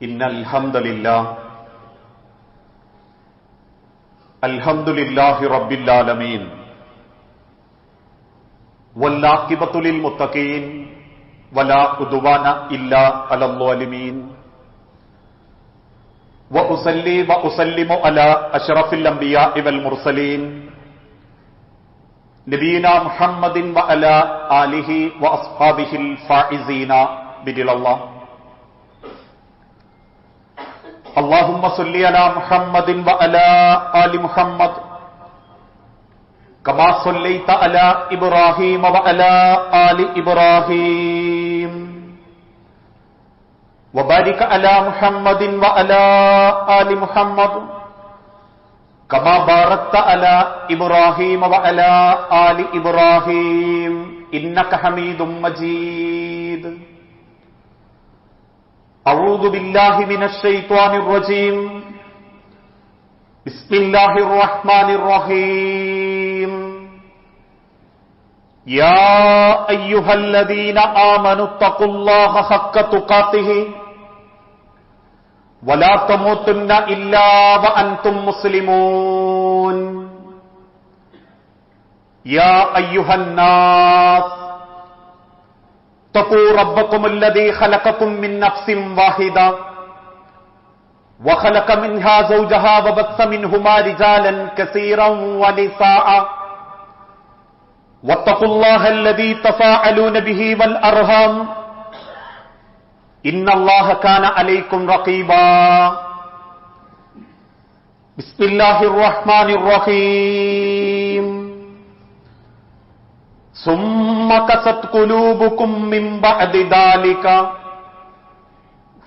ഇന്നൽ ഹംദലില്ലാഹ് അൽഹംദുലില്ലാഹി റബ്ബിൽ ആലമീൻ വല്ലാഖിബത്തു ലിൽ മുത്തഖീൻ വലാ ഉദ്വാന ഇല്ലാ അലൽ ളാലിമീൻ വഉസല്ലി വഉസല്ലിമു അലാ അശ്റഫിൽ അംബിയാഇ വൽ മുർസലീൻ നബിയിനാ മുഹമ്മദിൻ വഅലാ ആലിഹി വഅസ്ഹാബിഹിൽ ഫായിസീന ബിദിലല്ലാഹ് اللهم صل على محمد وعلى آل محمد كما صليت على إبراهيم وعلى آل إبراهيم وبارك على محمد وعلى آل محمد كما باركت على إبراهيم وعلى آل إبراهيم إنك حميد مجيد أعوذ بالله من الشيطان الرجيم بسم الله الرحمن الرحيم يا أيها الذين آمنوا اتقوا الله حق تقاته ولا تموتن إلا وأنتم مسلمون يا أيها الناس اتقوا ربكم الذي خلقكم من نفس واحدة وخلق منها زوجها وبث منهما رجالا كثيرا ونساء واتقوا الله الذي تساءلون به والأرحام إن الله كان عليكم رقيبا بسم الله الرحمن الرحيم ثم قست قلوبكم من بعد ذلك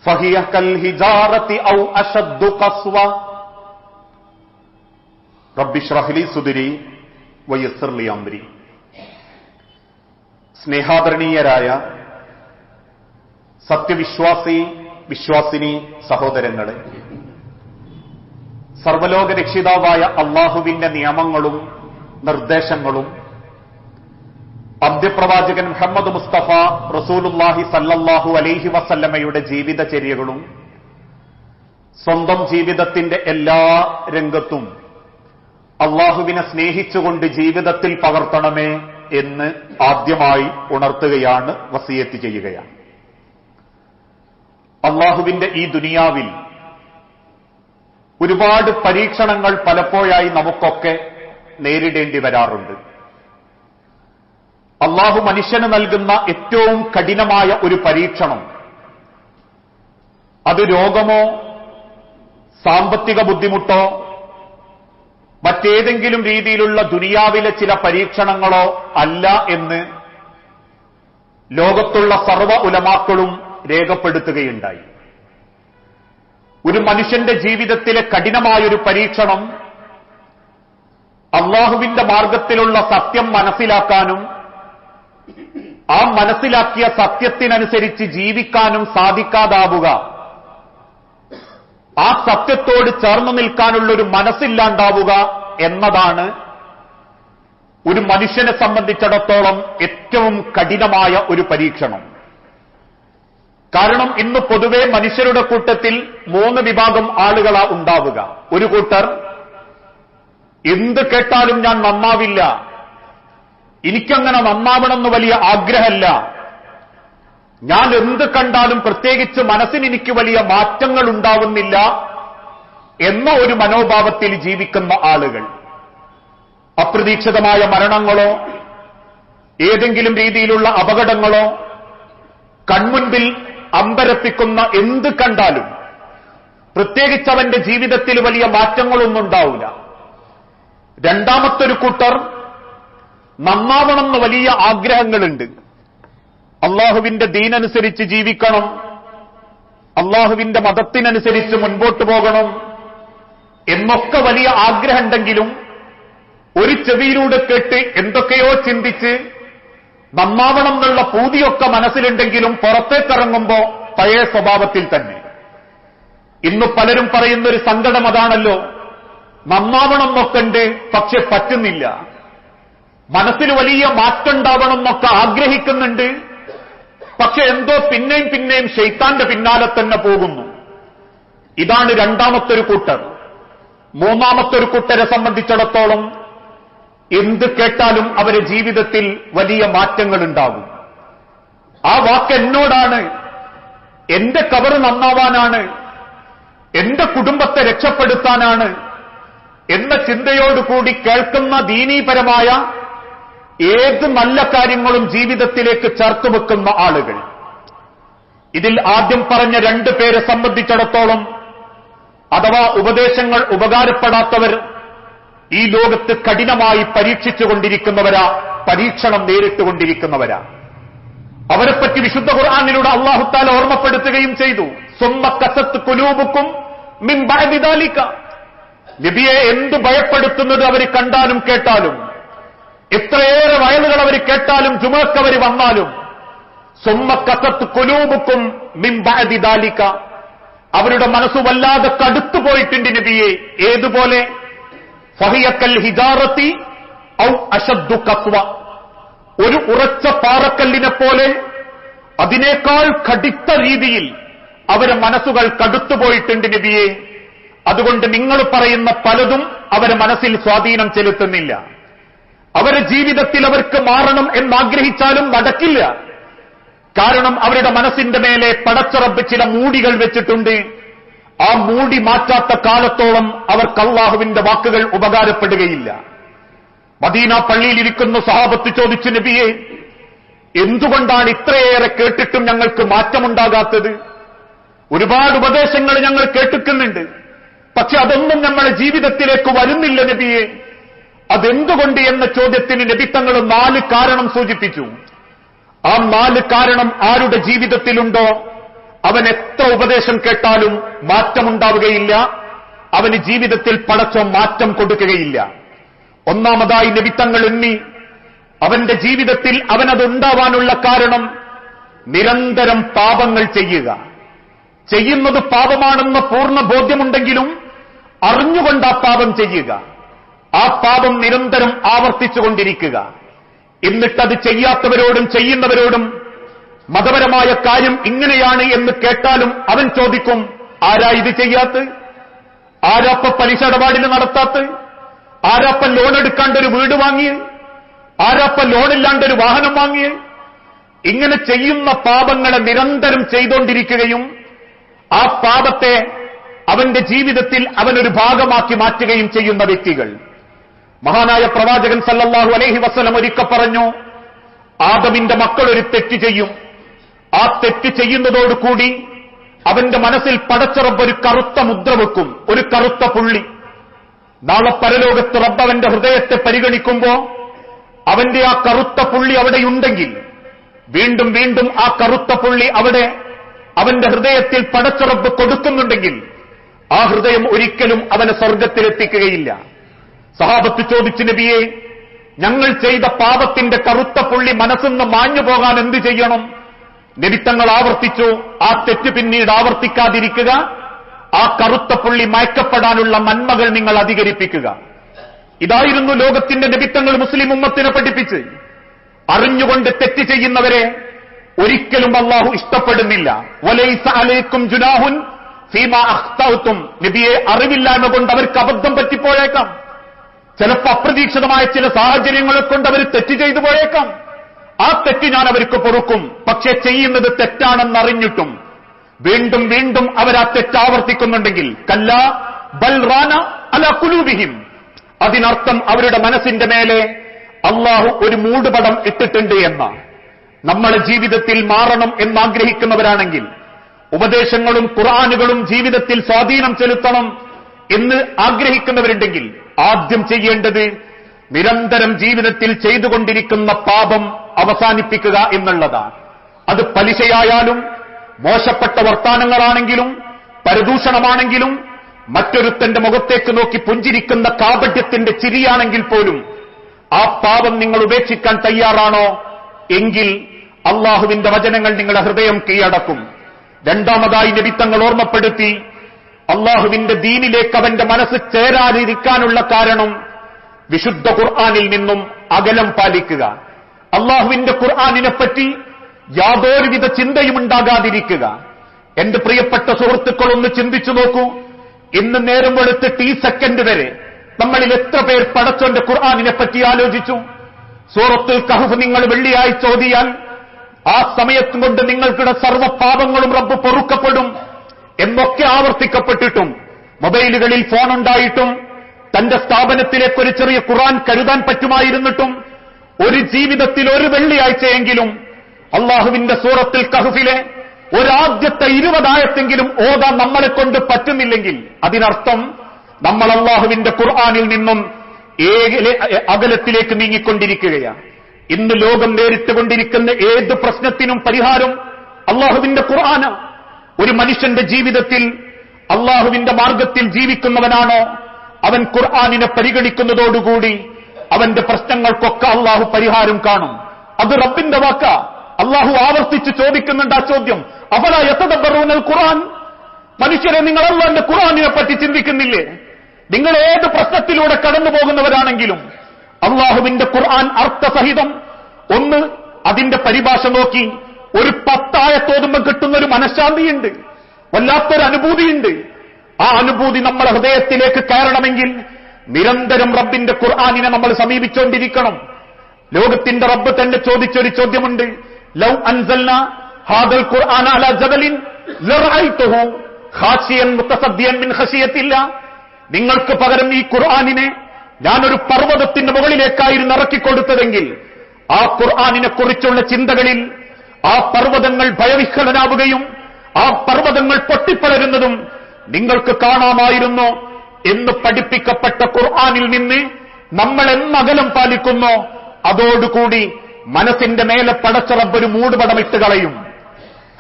فهي كالحجارة أو أشد قسوة رب اشرح لي صدري ويسر لي أمري. സ്നേഹാദരണീയരായ സത്യവിശ്വാസി വിശ്വാസിനി സഹോദരങ്ങളെ, സർവലോക രക്ഷിതാവായ അല്ലാഹുവിന്റെ നിയമങ്ങളും നിർദ്ദേശങ്ങളും അന്ത്യപ്രവാചകൻ മുഹമ്മദ് മുസ്തഫ റസൂലുള്ളാഹി സല്ലല്ലാഹു അലൈഹി വസല്ലമയുടെ ജീവിതചര്യകളും സ്വന്തം ജീവിതത്തിന്റെ എല്ലാ രംഗത്തും അല്ലാഹുവിനെ സ്നേഹിച്ചുകൊണ്ട് ജീവിതത്തിൽ പകർത്തണമേ എന്ന് ആദ്യമായി ഉണർത്തുകയാണ്, വസിയത്ത് ചെയ്യുകയാണ്. അല്ലാഹുവിന്റെ ഈ ദുനിയാവിൽ ഒരുപാട് പരീക്ഷണങ്ങൾ പലപ്പോഴായി നമുക്കൊക്കെ നേരിടേണ്ടി വരാറുണ്ട്. അല്ലാഹു മനുഷ്യന് നൽകുന്ന ഏറ്റവും കഠിനമായ ഒരു പരീക്ഷണം, അത് രോഗമോ സാമ്പത്തിക ബുദ്ധിമുട്ടോ മറ്റേതെങ്കിലും രീതിയിലുള്ള ദുനിയാവിലെ ചില പരീക്ഷണങ്ങളോ അല്ല എന്ന് ലോകത്തുള്ള സർവ്വ ഉലമാക്കളും രേഖപ്പെടുത്തുകയുണ്ടായി. ഒരു മനുഷ്യന്റെ ജീവിതത്തിലെ കഠിനമായൊരു പരീക്ഷണം അല്ലാഹുവിന്റെ മാർഗത്തിലുള്ള സത്യം മനസ്സിലാക്കാനും ആ മനസ്സിലാക്കിയ സത്യത്തിനനുസരിച്ച് ജീവിക്കാനും സാധിക്കാതാവുക, ആ സത്യത്തോട് ചേർന്നു നിൽക്കാനുള്ള ഒരു മനസ്സില്ലാണ്ടാവുക എന്നതാണ് ഒരു മനുഷ്യനെ സംബന്ധിച്ചിടത്തോളം ഏറ്റവും കഠിനമായ ഒരു പരീക്ഷണം. കാരണം ഇന്ന് പൊതുവെ മനുഷ്യരുടെ കൂട്ടത്തിൽ 3 വിഭാഗം ആളുകളാ ഉണ്ടാവുക. ഒരു കൂട്ടർ, എന്ത് കേട്ടാലും ഞാൻ നന്നാവില്ല, എനിക്കങ്ങനെ നന്നാവണമെന്ന് വലിയ ആഗ്രഹമല്ല, ഞാൻ എന്ത് കണ്ടാലും പ്രത്യേകിച്ച് മനസ്സിന് എനിക്ക് വലിയ മാറ്റങ്ങൾ ഉണ്ടാവുന്നില്ല എന്ന ഒരു മനോഭാവത്തിൽ ജീവിക്കുന്ന ആളുകൾ. അപ്രതീക്ഷിതമായ മരണങ്ങളോ ഏതെങ്കിലും രീതിയിലുള്ള അപകടങ്ങളോ കൺമുൻപിൽ അമ്പരപ്പിക്കുന്ന എന്ത് കണ്ടാലും പ്രത്യേകിച്ച് അവന്റെ ജീവിതത്തിൽ വലിയ മാറ്റങ്ങളൊന്നും ഉണ്ടാവില്ല. രണ്ടാമത്തൊരു കൂട്ടർ, നന്നാവണമെന്ന് വലിയ ആഗ്രഹങ്ങളുണ്ട്, അള്ളാഹുവിന്റെ ദീനനുസരിച്ച് ജീവിക്കണം, അള്ളാഹുവിന്റെ മതത്തിനനുസരിച്ച് മുൻപോട്ട് പോകണം എന്നൊക്കെ വലിയ ആഗ്രഹമുണ്ടെങ്കിലും ഒരു ചെവിയിലൂടെ കേട്ട് എന്തൊക്കെയോ ചിന്തിച്ച് നന്നാവണം എന്നുള്ള പൂതിയൊക്കെ മനസ്സിലുണ്ടെങ്കിലും പുറത്തേക്കിറങ്ങുമ്പോ പഴയ സ്വഭാവത്തിൽ തന്നെ. ഇന്ന് പലരും പറയുന്നൊരു സങ്കടം അതാണല്ലോ, നന്നാവണം എന്നൊക്കെയുണ്ട് പക്ഷെ പറ്റുന്നില്ല, മനസ്സിൽ വലിയ മാറ്റം ഉണ്ടാവണം എന്നൊക്കെ ആഗ്രഹിക്കുന്നുണ്ട്, പക്ഷെ എന്തോ പിന്നെയും പിന്നെയും ശൈത്താന്റെ പിന്നാലെ തന്നെ പോകുന്നു. ഇതാണ് രണ്ടാമത്തൊരു കൂട്ടർ. മൂന്നാമത്തൊരു കൂട്ടരെ സംബന്ധിച്ചിടത്തോളം എന്ത് കേട്ടാലും അവരുടെ ജീവിതത്തിൽ വലിയ മാറ്റങ്ങൾ ഉണ്ടാകും. ആ വാക്ക് എന്നോടാണ്, എന്റെ കബറ് നന്നാവാനാണ്, എന്റെ കുടുംബത്തെ രക്ഷപ്പെടുത്താനാണ് എന്ന ചിന്തയോടുകൂടി കേൾക്കുന്ന ദീനീപരമായ ഏത് നല്ല കാര്യങ്ങളും ജീവിതത്തിലേക്ക് ചേർത്തുവെക്കുന്ന ആളുകൾ. ഇതിൽ ആദ്യം പറഞ്ഞ 2 പേരെ സംബന്ധിച്ചിടത്തോളം അഥവാ ഉപദേശങ്ങൾ ഉപകാരപ്പെടാത്തവർ ഈ ലോകത്ത് കഠിനമായി പരീക്ഷിച്ചുകൊണ്ടിരിക്കുന്നവരാ, പരീക്ഷണം നേരിട്ടുകൊണ്ടിരിക്കുന്നവരാ. അവരെപ്പറ്റി വിശുദ്ധ ഖുർആനിലൂടെ അല്ലാഹു തആല ഓർമ്മപ്പെടുത്തുകയും ചെയ്തു. സുമ്മ ഖസത്ത് ഖുലൂബുക്കും മിൻ ബഅദി ദാലിക. നബിയെ എന്ത് ഭയപ്പെടുത്തുന്നത് അവർ കണ്ടാലും കേട്ടാലും, എത്രയേറെ വയലുകൾ അവർ കേട്ടാലും ജുമഅക്ക് അവർ വന്നാലും, സുമ്മ ഖസത്ത് ഖുലൂബുക്കും മിൻ ബഅദി ദാലിക, അവരുടെ മനസ്സ് വല്ലാതെ കടുത്തുപോയിട്ടുണ്ട് നബിയെ. ഏതുപോലെ? ഫഹിയ കൽ ഹിജാറത്തി ഔ അശദ്ദു ഖസ്വ, ഒരു ഉറച്ച പാറക്കല്ലിനെ പോലെ അതിനേക്കാൾ കടുത്ത രീതിയിൽ അവരെ മനസ്സുകൾ കടുത്തുപോയിട്ടുണ്ട് നബിയെ. അതുകൊണ്ട് നിങ്ങൾ പറയുന്ന പലതും അവരെ മനസ്സിൽ സ്വാധീനം ചെലുത്തുന്നില്ല. അവരുടെ ജീവിതത്തിൽ അവർക്ക് മാറണം എന്നാഗ്രഹിച്ചാലും നടക്കില്ല. കാരണം അവരുടെ മനസ്സിന്റെ മേലെ പടച്ച റബ്ബ് ചില മൂടികൾ വെച്ചിട്ടുണ്ട്. ആ മൂടി മാറ്റാത്ത കാലത്തോളം അവർക്ക് അല്ലാഹുവിന്റെ വാക്കുകൾ ഉപകാരപ്പെടുകയില്ല. മദീന പള്ളിയിലിരിക്കുന്ന സഹാബത്ത് ചോദിച്ചു, നബിയെ എന്തുകൊണ്ടാണ് ഇത്രയേറെ കേട്ടിട്ടും ഞങ്ങൾക്ക് മാറ്റമുണ്ടാകാത്തത്? ഒരുപാട് ഉപദേശങ്ങൾ ഞങ്ങൾ കേട്ടിക്കുന്നുണ്ട്, പക്ഷെ അതൊന്നും നമ്മുടെ ജീവിതത്തിലേക്ക് വരുന്നില്ല നബിയെ, അതെന്തുകൊണ്ട് എന്ന ചോദ്യത്തിന് നബി തങ്ങൾ 4 കാരണം സൂചിപ്പിച്ചു. ആ 4 കാരണം ആരുടെ ജീവിതത്തിലുണ്ടോ അവൻ എത്ര ഉപദേശം കേട്ടാലും മാറ്റമുണ്ടാവുകയില്ല, അവന് ജീവിതത്തിൽ പടച്ചോ മാറ്റം കൊടുക്കുകയില്ല. ഒന്നാമതായി നബി തങ്ങൾ എണ്ണി അവന്റെ ജീവിതത്തിൽ അവനതുണ്ടാവാനുള്ള കാരണം നിരന്തരം പാപങ്ങൾ ചെയ്യുക. ചെയ്യുന്നത് പാപമാണെന്ന് പൂർണ്ണ ബോധ്യമുണ്ടെങ്കിലും അറിഞ്ഞുകൊണ്ട് ആ പാപം ചെയ്യുക, ആ പാപം നിരന്തരം ആവർത്തിച്ചുകൊണ്ടിരിക്കുക. എന്നിട്ടത് ചെയ്യാത്തവരോടും ചെയ്യുന്നവരോടും മതപരമായ കാര്യം ഇങ്ങനെയാണ് എന്ന് കേട്ടാലും അവൻ ചോദിക്കും, ആരാ ഇത് ചെയ്യാത്ത? ആരാപ്പ പലിശ ഇടപാടിന് നടത്താത്ത? ആരാപ്പ ലോൺ എടുക്കാണ്ടൊരു വീട് വാങ്ങിയ? ആരാപ്പ ലോണില്ലാണ്ടൊരു വാഹനം വാങ്ങിയ? ഇങ്ങനെ ചെയ്യുന്ന പാപങ്ങളെ നിരന്തരം ചെയ്തുകൊണ്ടിരിക്കുകയും ആ പാപത്തെ അവന്റെ ജീവിതത്തിൽ അവനൊരു ഭാഗമാക്കി മാറ്റുകയും ചെയ്യുന്ന വ്യക്തികൾ. മഹാനായ പ്രവാചകൻ സല്ലല്ലാഹു അലൈഹി വസല്ലം ഒരിക്കൽ പറഞ്ഞു, ആദമിന്റെ മക്കൾ ഒരു തെറ്റ് ചെയ്യും. ആ തെറ്റ് ചെയ്യുന്നതോടുകൂടി അവന്റെ മനസ്സിൽ പടച്ച റബ്ബ് ഒരു കറുത്ത മുദ്ര വെക്കും, ഒരു കറുത്ത പുള്ളി. നാളെ പരലോകത്ത് റബ്ബ് അവന്റെ ഹൃദയത്തെ പരിഗണിക്കുമ്പോ അവന്റെ ആ കറുത്ത പുള്ളി അവിടെയുണ്ടെങ്കിൽ വീണ്ടും വീണ്ടും ആ കറുത്ത പുള്ളി അവിടെ അവന്റെ ഹൃദയത്തിൽ പടച്ച റബ്ബ് കൊടുക്കുന്നുണ്ടെങ്കിൽ ആ ഹൃദയം ഒരിക്കലും അവനെ സ്വർഗത്തിലെത്തിക്കുകയില്ല. സഹാബത്ത് ചോദിച്ചു, നബിയെ ഞങ്ങൾ ചെയ്ത പാപത്തിന്റെ കറുത്ത പുള്ളി മനസ്സിന്ന് മാഞ്ഞു പോകാൻ എന്ത് ചെയ്യണം? നബി തങ്ങൾ ആവർത്തിച്ചു, ആ തെറ്റ് പിന്നീട് ആവർത്തിക്കാതിരിക്കുക, ആ കറുത്ത പുള്ളി മയക്കപ്പെടാനുള്ള നന്മകൾ നിങ്ങൾ അധികരിപ്പിക്കുക. ഇതായിരുന്നു ലോകത്തിന്റെ നബി തങ്ങൾ മുസ്ലിം ഉമ്മത്തിനെ പഠിപ്പിച്ച്. അറിഞ്ഞുകൊണ്ട് തെറ്റ് ചെയ്യുന്നവരെ ഒരിക്കലും അല്ലാഹു ഇഷ്ടപ്പെടുന്നില്ല. വലൈസ അലൈക്കും ജുനാഹുൻ ഫീമാ അഖ്തഅതും, നബിയെ അറിവില്ലായ്മ കൊണ്ട് അവർക്ക് അബദ്ധം പറ്റിപ്പോയേക്കാം. ചിലപ്പോൾ അപ്രതീക്ഷിതമായ ചില സാഹചര്യങ്ങളെ കൊണ്ട് അവർ തെറ്റ് ചെയ്തു പോയേക്കാം. ആ തെറ്റ് ഞാൻ അവർക്ക് പൊറുക്കും. പക്ഷെ ചെയ്യുന്നത് തെറ്റാണെന്നറിഞ്ഞിട്ടും വീണ്ടും വീണ്ടും അവർ ആ തെറ്റ് ആവർത്തിക്കുന്നുണ്ടെങ്കിൽ കല്ലാ ബൽ റാന അലാ ഖുലൂബിഹിം, അതിനർത്ഥം അവരുടെ മനസ്സിന്റെ മേലെ അല്ലാഹു ഒരു മൂടുപടം ഇട്ടിട്ടുണ്ട് എന്നാണ്. നമ്മളെ ജീവിതത്തിൽ മാറണം എന്നാഗ്രഹിക്കുന്നവരാണെങ്കിൽ, ഉപദേശങ്ങളും ഖുർആനുകളും ജീവിതത്തിൽ സ്വാധീനം ചെലുത്തണം എന്ന് ആഗ്രഹിക്കുന്നവരുണ്ടെങ്കിൽ ആദ്യം ചെയ്യേണ്ടത് നിരന്തരം ജീവിതത്തിൽ ചെയ്തുകൊണ്ടിരിക്കുന്ന പാപം അവസാനിപ്പിക്കുക എന്നുള്ളതാണ്. അത് പലിശയായാലും മോശപ്പെട്ട വർത്താനങ്ങളാണെങ്കിലും പരദൂഷണമാണെങ്കിലും മറ്റൊരുത്തന്റെ മുഖത്തേക്ക് നോക്കി പുഞ്ചിരിക്കുന്ന കാപട്യത്തിന്റെ ചിരിയാണെങ്കിൽ പോലും ആ പാപം നിങ്ങൾ ഉപേക്ഷിക്കാൻ തയ്യാറാണോ എങ്കിൽ അള്ളാഹുവിന്റെ വചനങ്ങൾ നിങ്ങളുടെ ഹൃദയം കീഴടക്കും. രണ്ടാമതായി നബി തങ്ങൾ ഓർമ്മപ്പെടുത്തി, അള്ളാഹുവിന്റെ ദീനിലേക്ക് അവന്റെ മനസ്സ് ചേരാതിരിക്കാനുള്ള കാരണം വിശുദ്ധ ഖുർആനിൽ നിന്നും അകലം പാലിക്കുക, അള്ളാഹുവിന്റെ ഖുർആനിനെപ്പറ്റി യാതൊരുവിധ ചിന്തയും ഉണ്ടാകാതിരിക്കുക. എന്റെ പ്രിയപ്പെട്ട സുഹൃത്തുക്കൾ, ഒന്ന് ചിന്തിച്ചു നോക്കൂ. ഇന്ന് നേരം വെളുത്തിട്ട് ഈ സെക്കൻഡ് വരെ നമ്മളിൽ എത്ര പേർ പടച്ചോന്റെ ഖുർആനിനെ പറ്റി ആലോചിച്ചു? സൂറത്തുൽ കഹ്ഫ് നിങ്ങൾ വെള്ളിയാഴ്ച ഓതിയാൽ ആ സമയത്തും കൊണ്ട് നിങ്ങൾക്കിടെ സർവ്വ പാപങ്ങളും റബ്ബ് പൊറുക്കപ്പെടും എന്നൊക്കെ ആവർത്തിക്കപ്പെട്ടിട്ടും, മൊബൈലുകളിൽ ഫോണുണ്ടായിട്ടും, തന്റെ സ്ഥാപനത്തിലേക്ക് ഒരു ചെറിയ ഖുർആൻ കരുതാൻ പറ്റുമായിരുന്നിട്ടും, ഒരു ജീവിതത്തിൽ ഒരു വെള്ളിയാഴ്ചയെങ്കിലും അള്ളാഹുവിന്റെ സൂറത്തുൽ കഹ്ഫിലെ ഒരാദ്യത്തെ 20 ആയത്തെങ്കിലും ഓതാൻ നമ്മളെ കൊണ്ട് പറ്റുന്നില്ലെങ്കിൽ അതിനർത്ഥം നമ്മൾ അള്ളാഹുവിന്റെ ഖുർആനിൽ നിന്നും അകലത്തിലേക്ക് നീങ്ങിക്കൊണ്ടിരിക്കുകയാണ്. ഇന്ന് ലോകം നേരിട്ടുകൊണ്ടിരിക്കുന്ന ഏത് പ്രശ്നത്തിനും പരിഹാരം അള്ളാഹുവിന്റെ ഖുർആനാണ്. ഒരു മനുഷ്യന്റെ ജീവിതത്തിൽ അള്ളാഹുവിന്റെ മാർഗത്തിൽ ജീവിക്കുന്നവനാണോ അവൻ ഖുർആനിനെ പരിഗണിക്കുന്നതോടുകൂടി അവന്റെ പ്രശ്നങ്ങൾക്കൊക്കെ അള്ളാഹു പരിഹാരം കാണും. അത് റബ്ബിന്റെ വാക്ക. അള്ളാഹു ആവർത്തിച്ച് ചോദിക്കുന്നുണ്ട് ആ ചോദ്യം, അഫലാ യതദബ്ബറൂനൽ ഖുർആൻ. മനുഷ്യരെ, നിങ്ങൾ അല്ലാഹുവിന്റെ ഖുർആനിനെ പറ്റി ചിന്തിക്കുന്നില്ലേ? നിങ്ങൾ ഏത് പ്രശ്നത്തിലൂടെ കടന്നു പോകുന്നവരാണെങ്കിലും അള്ളാഹുവിന്റെ ഖുർആൻ അർത്ഥസഹിതം ഒന്ന് അതിന്റെ പരിഭാഷ നോക്കി ഒരു 10 ആയത്തോതുമ്പോൾ കിട്ടുന്ന ഒരു മനഃശാന്തിയുണ്ട്, വല്ലാത്തൊരു അനുഭൂതിയുണ്ട്. ആ അനുഭൂതി നമ്മളെ ഹൃദയത്തിലേക്ക് കയറണമെങ്കിൽ നിരന്തരം റബ്ബിന്റെ ഖുർആനിനെ നമ്മൾ സമീപിച്ചുകൊണ്ടിരിക്കണം. ലോകത്തിന്റെ റബ്ബ് തന്നെ ചോദിച്ചൊരു ചോദ്യമുണ്ട്, ലൗ അൻസൽനാ ഹാദൽ ഖുർആന അലാ ജബലിൻ ലറഅയ്തുഹു ഖാശിയൻ മുതസദ്ദിയൻ മിൻ ഖശിയത്തില്ലാ. നിങ്ങൾക്ക് പകരം ഈ ഖുർആനിനെ ഞാനൊരു പർവ്വതത്തിന്റെ മുകളിലേക്കായിരുന്നു ഇറക്കിക്കൊടുത്തതെങ്കിൽ ആ ഖുർആനിനെ കുറിച്ചുള്ള ചിന്തകളിൽ ആ പർവ്വതങ്ങൾ ഭയവിഹ്വലനാവുകയും ആ പർവ്വതങ്ങൾ പൊട്ടിപ്പളരുന്നതും നിങ്ങൾക്ക് കാണാമായിരുന്നു എന്ന് പഠിപ്പിക്കപ്പെട്ട ഖുർആനിൽ നിന്ന് നമ്മൾ എന്നകലം പാലിക്കുന്നോ അതോടുകൂടി മനസ്സിന്റെ മേലെ പടച്ച റബ്ബൊരു മൂടുപടമിട്ട് കളയും.